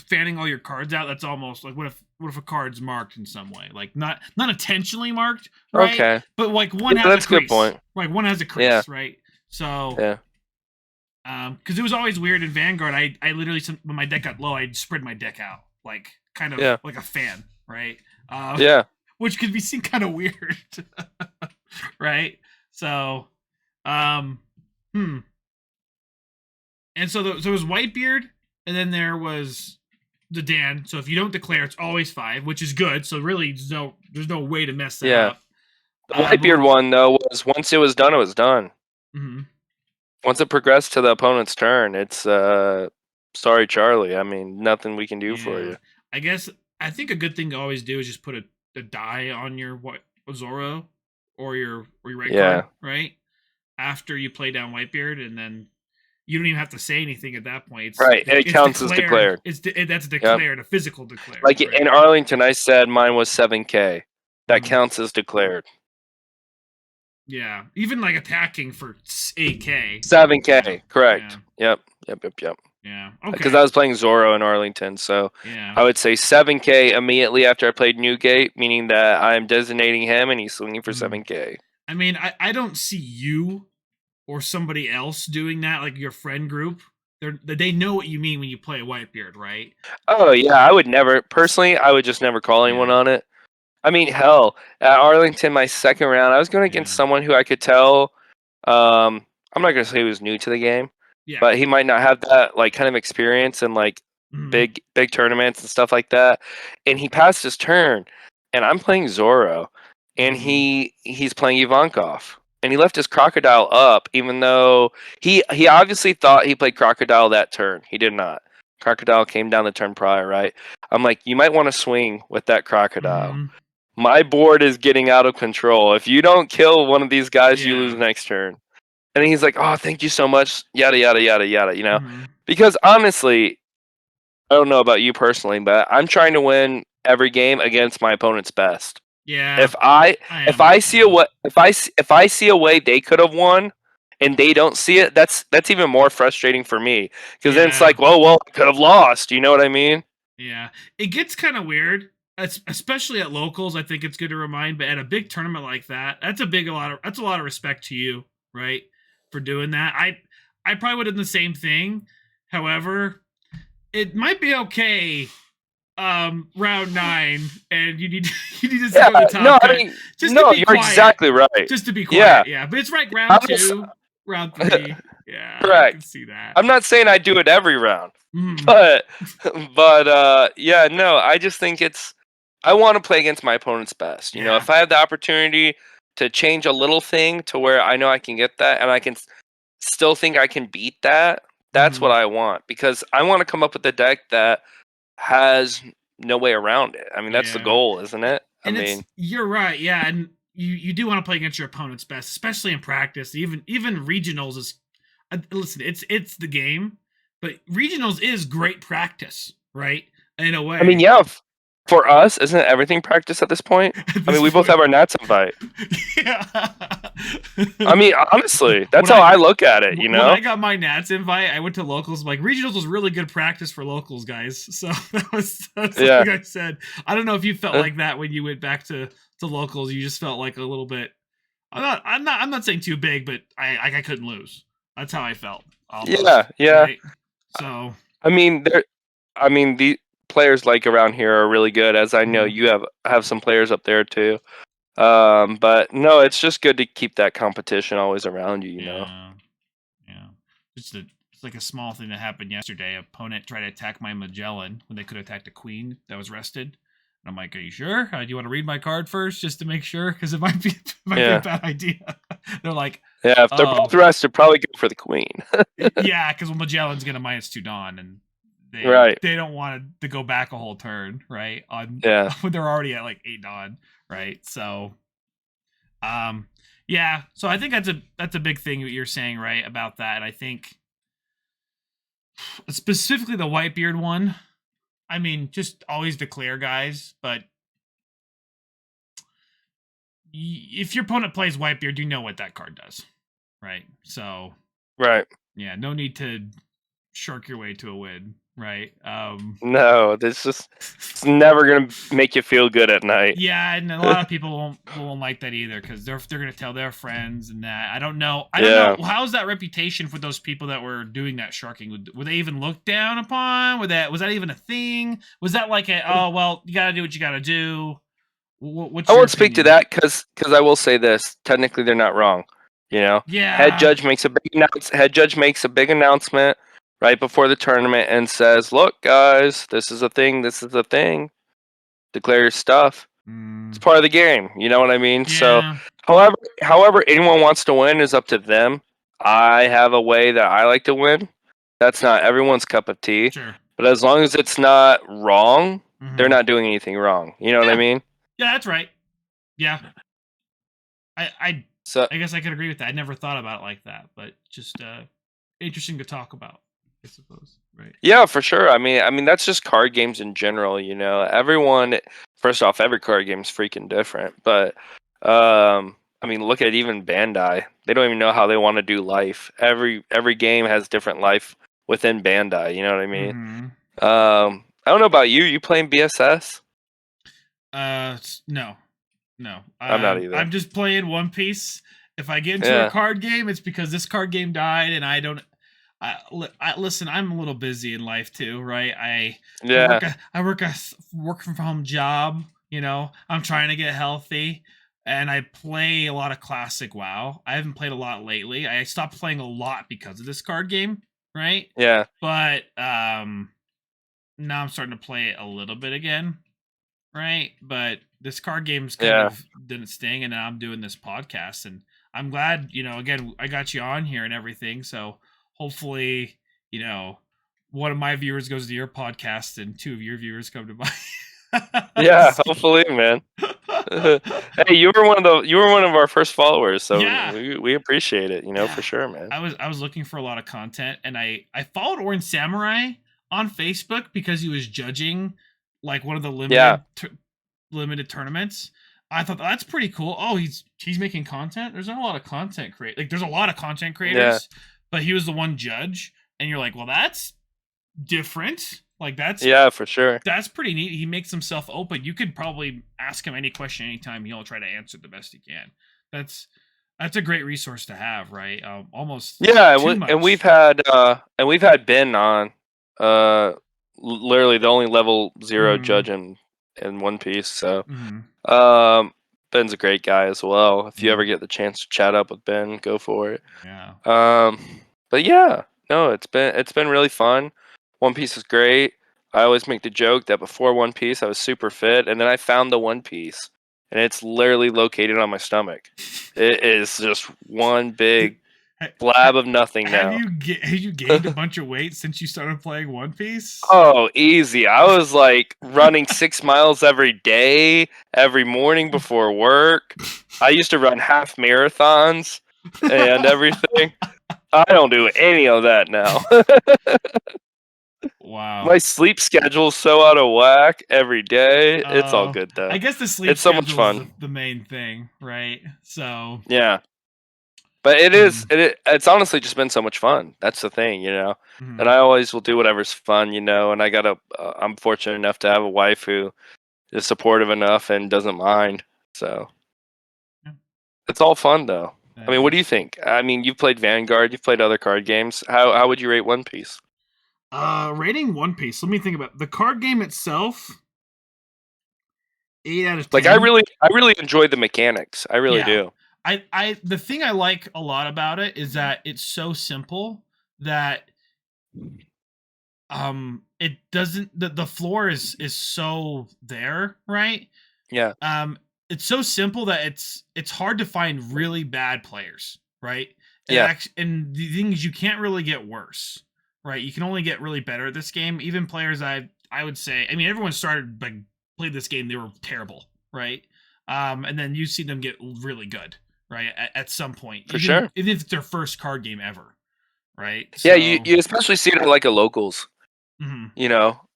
fanning all your cards out. That's almost like what if a card's marked in some way, like not intentionally marked, right? Okay, but like one has that's a crease. a good point. Like one has a crease, Yeah. right? So Yeah. Because it was always weird in Vanguard. I literally, when my deck got low, I'd spread my deck out like kind of like a fan, right? Yeah. Which could be seen kind of weird, right? So, And so there was Whitebeard, and then there was the Dan. So if you don't declare, it's always 5, which is good. So really, there's no way to mess that up. The Whitebeard one though was once it was done, it was done. Mm-hmm. Once it progressed to the opponent's turn, it's sorry, Charlie. I mean, nothing we can do for you. I think a good thing to always do is just put a die on your Zoro or your red card, right? After you play down Whitebeard, and then you don't even have to say anything at that point. It counts as declared. That's declared, a physical declared. Like in Arlington, I said mine was 7K. That counts as declared. Yeah, even like attacking for 8K. 7K, correct. Yeah. Yep. Yeah, okay. Because I was playing Zoro in Arlington, so I would say 7K immediately after I played Newgate, meaning that I'm designating him and he's swinging for 7K. I mean, I don't see you or somebody else doing that, like your friend group. They know what you mean when you play a Whitebeard, right? Oh yeah, I would never personally. I would just never call anyone on it. I mean, hell, at Arlington, my second round, I was going against someone who I could tell. I'm not going to say he was new to the game, but he might not have that like kind of experience in like big tournaments and stuff like that. And he passed his turn, and I'm playing Zoro, and he's playing Ivankov, and he left his Crocodile up, even though he obviously thought he played Crocodile that turn. He did not. Crocodile came down the turn prior, right? I'm like, you might want to swing with that Crocodile. My board is getting out of control. If you don't kill one of these guys, you lose next turn. And he's like, oh, thank you so much, yada, yada, yada, yada, you know? Because honestly, I don't know about you personally, but I'm trying to win every game against my opponent's best. Yeah. If I see a way they could have won and they don't see it, that's even more frustrating for me. Because then it's like, well, I could have lost. You know what I mean? Yeah. It gets kind of weird. Especially at locals, I think it's good to remind, but at a big tournament like that, that's a lot of respect to you, right? For doing that. I probably would have done the same thing. However, it might be okay round 9 and you need to go to the top. No, I mean, you're exactly right. Just to be quiet, yeah. But it's right round 2, round 3. Yeah. Correct. I can see that. I'm not saying I do it every round. But yeah, no, I just think I want to play against my opponent's best. You know, if I have the opportunity to change a little thing to where I know I can get that and I can still think I can beat that, that's what I want. Because I want to come up with a deck that has no way around it. I mean, that's the goal, isn't it? You're right, yeah. And you do want to play against your opponent's best, especially in practice. Even regionals is... listen, it's the game, but regionals is great practice, right? In a way. I mean, yeah. For us, isn't everything practice at this point? I mean, we both have our Nats invite. Yeah. I mean, honestly, that's When how I look at it, you When know? I got my Nats invite, I went to locals. Like, regionals was really good practice for locals, guys. So that's Yeah. like I said. I don't know if you felt like that when you went back to locals. You just felt like a little bit. I'm not saying too big, but I couldn't lose. That's how I felt. Almost, Yeah. right? So I mean, the players like around here are really good, as I know you have some players up there too. But no, it's just good to keep that competition always around you, you know? yeah. It's like a small thing that happened yesterday. Opponent tried to attack my Magellan when they could have attacked a queen that was rested. And I'm like, "Are you sure? Do you want to read my card first, just to make sure? Because it might be a bad idea." They're like, Yeah, if they're both rested, probably go for the queen. yeah, because Magellan's gonna -2 Dawn, and they don't want to go back a whole turn, right? When they're already at like 8 Dawn, right? So, yeah. So I think that's a big thing that you're saying, right, about that. And I think specifically the Whitebeard one. I mean, just always declare, guys, but if your opponent plays Whitebeard, you know what that card does, right? So, yeah, no need to shark your way to a win, right? No, it's never gonna make you feel good at night. Yeah, and a lot of people won't like that either, because they're gonna tell their friends and that. I don't know how's that reputation for those people that were doing that sharking. Were they even looked down upon? Was that even a thing? Was that like oh well, you gotta do what you gotta do? What's I won't speak to that because I will say this: technically, they're not wrong. You know, yeah. Head judge makes a big announcement right before the tournament and says, "Look, guys, this is a thing. This is a thing. Declare your stuff. It's part of the game." You know what I mean? Yeah. So, however anyone wants to win is up to them. I have a way that I like to win. That's not everyone's cup of tea. Sure. But as long as it's not wrong, they're not doing anything wrong. You know what I mean? Yeah, that's right. Yeah. I guess I could agree with that. I never thought about it like that, but just interesting to talk about, I suppose. Right. Yeah, for sure. I mean that's just card games in general, you know. First off, every card game's freaking different, but I mean, look at even Bandai. They don't even know how they want to do life. Every game has different life within Bandai, you know what I mean? I don't know about you. You playing BSS? No. I'm not either. I'm just playing One Piece. If I get into a card game, it's because this card game died, and I don't. Listen. I'm a little busy in life too, right? I work a work from home job. You know, I'm trying to get healthy, and I play a lot of classic WoW. I haven't played a lot lately. I stopped playing a lot because of this card game, right? Yeah. But now I'm starting to play it a little bit again. Right, but this card game's kind of didn't sting, and now I'm doing this podcast, and I'm glad, again, I got you on here and everything, so hopefully, one of my viewers goes to your podcast and two of your viewers come to mine. Yeah, hopefully, man. Hey, you were one of our first followers, so we appreciate it, for sure, man. I was looking for a lot of content, and I followed OrangeSamurai on Facebook because he was judging like one of the limited tournaments. I thought that's pretty cool. Oh, he's making content. There's not a lot of content there's a lot of content creators, but he was the one judge, and you're like, well, that's different. Like that's for sure. That's pretty neat. He makes himself open. You could probably ask him any question anytime. He'll try to answer the best he can. That's a great resource to have, right? Almost and we've had Ben on. Literally the only level 0 judge in One Piece. So, Ben's a great guy as well. If you ever get the chance to chat up with Ben, go for it. Yeah. But yeah, no, it's been really fun. One Piece is great. I always make the joke that before One Piece I was super fit, and then I found the One Piece, and it's literally located on my stomach. It is just one big blab of nothing now. Have you gained a bunch of weight since you started playing One Piece? Oh, easy. I was like running 6 miles every day, every morning before work. I used to run half marathons and everything. I don't do any of that now. Wow. My sleep schedule's so out of whack every day. It's all good though. I guess the sleep It's so much schedule is fun. the main thing, right? So Yeah. But it is. mhm, It's honestly just been so much fun. That's the thing, And mhm. I always will do whatever's fun, And I got I'm fortunate enough to have a wife who is supportive enough and doesn't mind. So Yeah, it's all fun though. I that mean, what do is. you think? I mean, you've played Vanguard, you've played other card games. How would you rate One Piece? Rating One Piece. Let me think about it. The card game itself. 8 out of Like 10. I really enjoy the mechanics. I really Yeah. do. The thing I like a lot about it is that it's so simple that it doesn't the floor is so there, right? Yeah. Um it's so simple that it's hard to find really bad players, right? Yeah. And the thing is you can't really get worse, right? You can only get really better at this game. Even players I would say, I mean everyone started like played this game, they were terrible, right? And then you see them get really good, right? At some point. For sure. Even if it's their first card game ever, right? Yeah, So you especially see it at like a locals. mhm,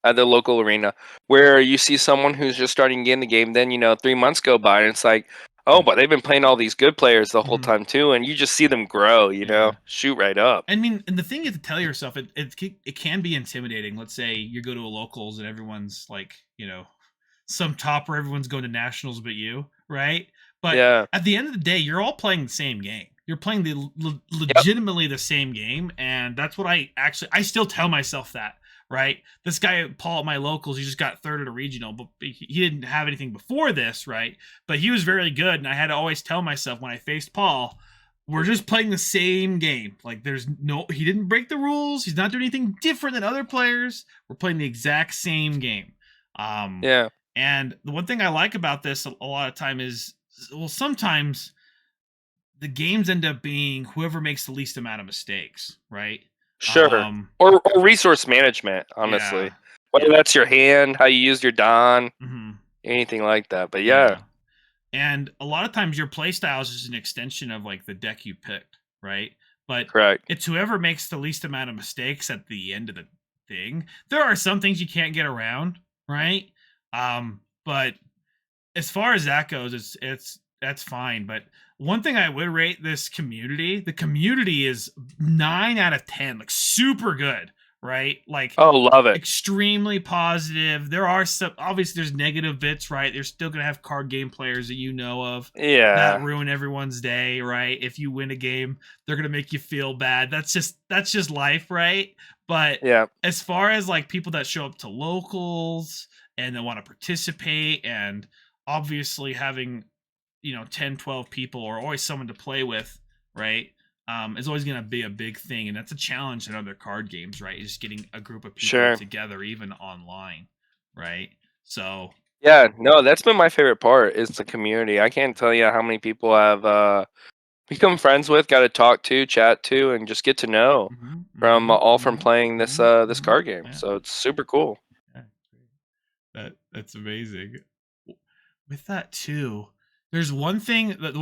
At the local arena, where you see someone who's just starting to get in the game, then 3 months go by, and it's like, oh, but they've been playing all these good players the whole mhm, time too, and you just see them grow, yeah. shoot right up. I mean, and the thing you have to tell yourself, it can be intimidating. Let's say you go to a locals and everyone's like, some topper, everyone's going to nationals but you, right? But Yeah. at the end of the day, you're all playing the same game. You're playing the Yep. legitimately the same game, and that's what I still tell myself that, right? This guy Paul at my locals, he just got third at a regional, but he didn't have anything before this, right? But he was very good, and I had to always tell myself when I faced Paul, we're just playing the same game. Like he didn't break the rules. He's not doing anything different than other players. We're playing the exact same game. Um, Yeah. and the one thing I like about this a lot of time is, well, sometimes the games end up being whoever makes the least amount of mistakes, right? Sure. Um, Or resource management, yeah, honestly. Whether that's your hand, how you use your Don, hmm anything like that. But yeah, yeah. And a lot of times your playstyle is just an extension of like the deck you picked, right? But correct. it's whoever makes the least amount of mistakes at the end of the thing. There are some things you can't get around, right? But as far as that goes, that's fine. But one thing I would rate this community, the community is 9 out of 10, like super good, right? Like Oh, love it. extremely positive. There are some, obviously there's negative bits, right? They're still gonna have card game players that you know of that Yeah. ruin everyone's day, right? If you win a game, they're gonna make you feel bad. That's just life, right? But Yeah. as far as like people that show up to locals and they want to participate, and obviously having 10, 12 people or always someone to play with, right? Is always going to be a big thing, and that's a challenge in other card games, right? Just getting a group of people Sure. together, even online, right? So Yeah, no, that's been my favorite part is the community. I can't tell you how many people I've become friends with, got to talk to, chat to, and just get to know from all from playing this card game. yeah, So it's super cool. yeah, that's amazing. With that too, there's one thing that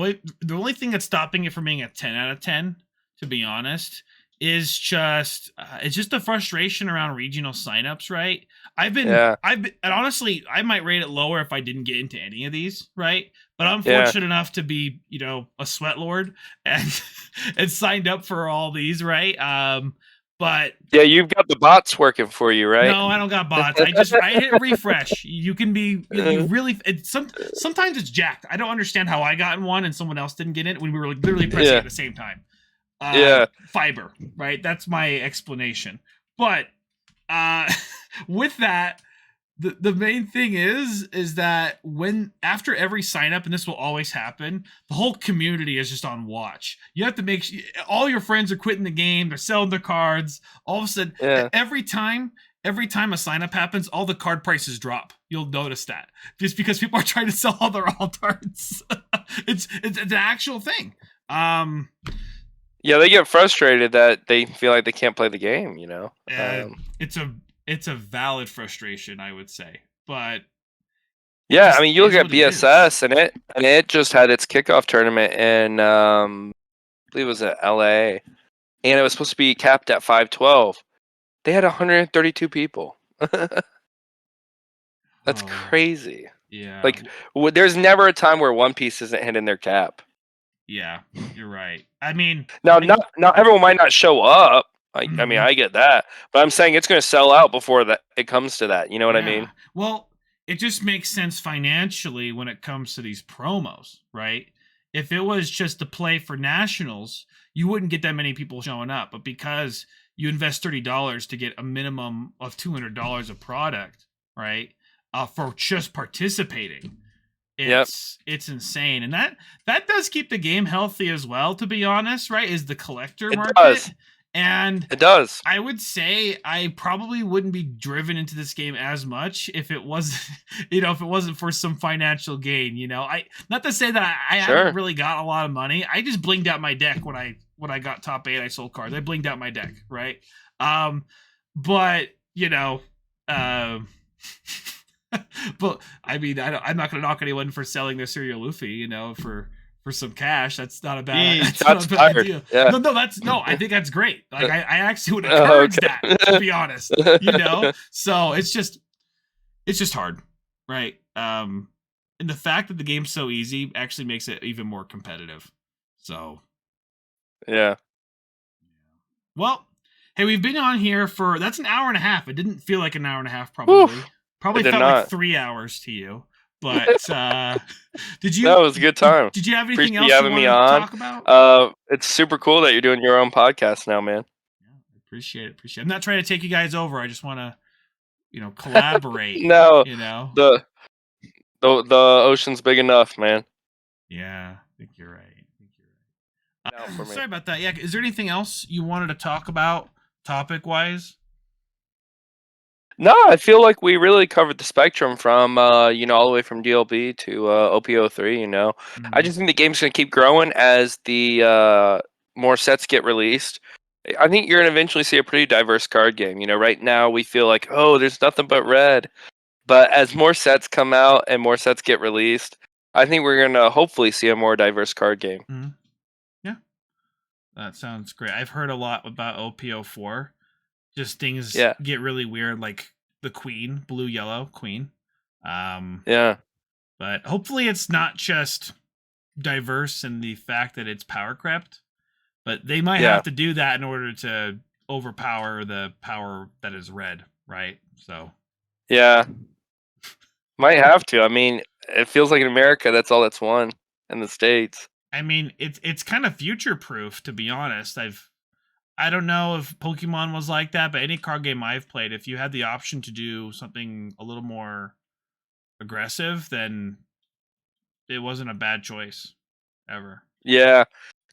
the only thing that's stopping it from being a 10 out of 10, to be honest, is just it's just the frustration around regional signups, right? Yeah, And honestly, I might rate it lower if I didn't get into any of these, right? But I'm yeah, fortunate enough to be, a sweat lord and and signed up for all these, right? But yeah. You've got the bots working for you, right? no, I don't got bots. I hit refresh. You can be you really sometimes it's jacked. I don't understand how I got in one and someone else didn't get it when we were like literally pressing Yeah, at the same time. yeah, Fiber, right? That's my explanation. But uh with that, the main thing is that when after every sign up, and this will always happen, the whole community is just on watch. You have to all your friends are quitting the game, they're selling their cards. All of a sudden, yeah, every time a sign up happens, all the card prices drop. You'll notice that just because people are trying to sell all their alt cards. It's an actual thing. yeah. They get frustrated that they feel like they can't play the game. Uh, it's a valid frustration, I would say, but it Yeah, I just mean, you look is at what it is. BSS, and it just had its kickoff tournament in I believe it was at LA, and it was supposed to be capped at 512. They had 132 people. That's Oh, crazy. yeah. Like, there's never a time where One Piece isn't hitting their cap. Yeah, you're right. I mean, Now, not everyone might not show up. I mean, mhm. I get that, but I'm saying it's going to sell out before that it comes to that. You know what I mean? Yeah. Well, it just makes sense financially when it comes to these promos, right? If it was just to play for nationals, you wouldn't get that many people showing up. But because you invest $30 to get a minimum of $200 of product, right? For just participating, Yep. it's insane, and that does keep the game healthy as well. To be honest, right? Is the collector It market, does. and It does. I would say I probably wouldn't be driven into this game as much if it was, if it wasn't for some financial gain. I not to say that I Sure. haven't really got a lot of money. I just blinged out my deck when I got top 8. I sold cards. I blinged out my deck, right? But but I mean, I'm not going to knock anyone for selling their cereal Luffy, for some cash. That's not a bad. That's not a bad idea. Yeah. No. I think that's great. Like I actually would encourage that, to be honest. So it's just hard, right? And the fact that the game's so easy actually makes it even more competitive. So Yeah. Well, hey, we've been on here for that's an hour and a half. It didn't feel like an hour and a half, probably. Oof. Probably felt like 3 hours to you. But did you? That was a good time. Did you have anything Appreciate else you you having wanted me to on. talk about? It's super cool that you're doing your own podcast now, man. Yeah, appreciate it. I'm not trying to take you guys over. I just want to, collaborate. No, The ocean's big enough, man. Yeah, I think you're right. For me. Sorry about that. Yeah, is there anything else you wanted to talk about, topic-wise? No, I feel like we really covered the spectrum from all the way from DLB to OPO3. Mm-hmm. I just think the game's going to keep growing as the more sets get released. I think you're going to eventually see a pretty diverse card game. Right now we feel like, oh, there's nothing but red. But as more sets come out and more sets get released, I think we're going to hopefully see a more diverse card game. Mm-hmm. Yeah. That sounds great. I've heard a lot about OPO4. Just things get really weird, like the queen, blue-yellow queen. Yeah. But hopefully it's not just diverse in the fact that it's power crept, but they might have to do that in order to overpower the power that is red, right? So yeah, might have to. I mean, it feels like in America that's all that's won in the States. I mean, it's kind of future proof, to be honest. I don't know if Pokemon was like that, but any card game I've played, if you had the option to do something a little more aggressive, then it wasn't a bad choice ever. Yeah.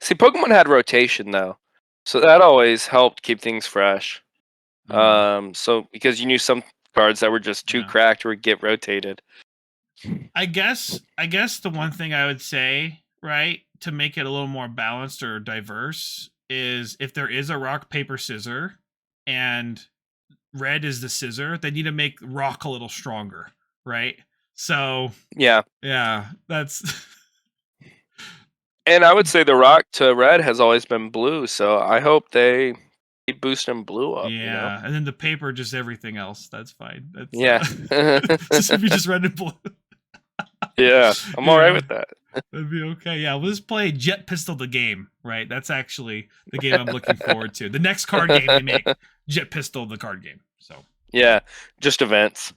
See, Pokemon had rotation though, so that always helped keep things fresh. So because you knew some cards that were just too cracked would get rotated. I guess the one thing I would say, right, to make it a little more balanced or diverse is if there is a rock, paper, scissor and red is the scissor, they need to make rock a little stronger, right? So yeah, that's and I would say the rock to red has always been blue, so I hope they keep boosting blue up. Yeah, and then the paper, just everything else. That's fine. That's, just if you just red and blue. Yeah, I'm all right with that. That'd be okay. Yeah, we'll just play Jet Pistol the game, right? That's actually the game I'm looking forward to. The next card game they make, Jet Pistol the card game. So yeah, just events.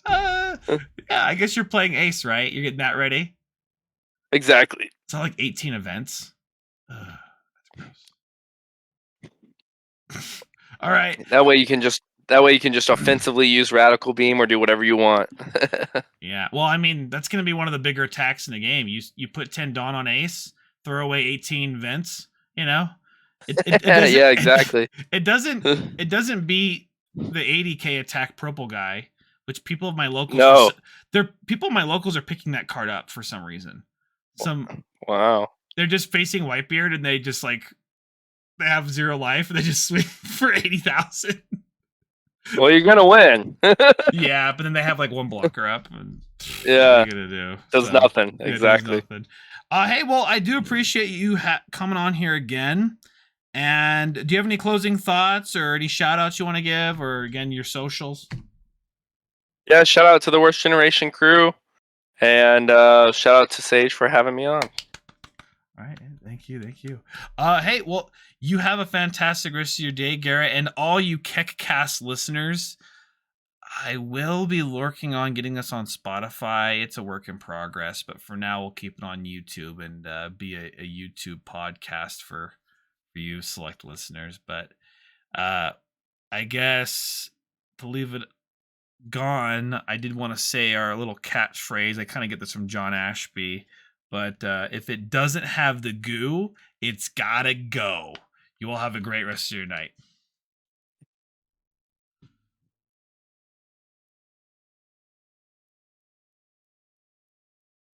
Yeah, I guess you're playing Ace, right? You're getting that ready. Exactly. It's not like 18 events. That's gross. All right. That way you can just offensively use Radical Beam or do whatever you want. Yeah. Well, I mean, that's going to be one of the bigger attacks in the game. You put 10 Dawn on Ace, throw away 18 vents, It yeah, exactly. It doesn't beat the 80k attack purple guy, which people of my locals people in my locals are picking that card up for some reason. Wow. They're just facing Whitebeard and they just they have 0 life and they just swing for 80,000. Well, you're gonna win. Yeah, but then they have 1 blocker up. And yeah, what are you gonna do? Does nothing. Exactly. Does nothing. Hey, well, I do appreciate you coming on here again. And do you have any closing thoughts or any shout outs you want to give, or again, your socials? Yeah, shout out to the Worst Generation crew, and shout out to Sage for having me on. All right, thank you. Hey, well, you have a fantastic rest of your day, Garrett, and all you Kek Cast listeners. I will be working on getting this on Spotify. It's a work in progress, but for now, we'll keep it on YouTube and be a YouTube podcast for you select listeners. But I guess to leave it gone, I did want to say our little catchphrase. I kind of get this from John Ashby, but if it doesn't have the goo, it's gotta go. You all have a great rest of your night.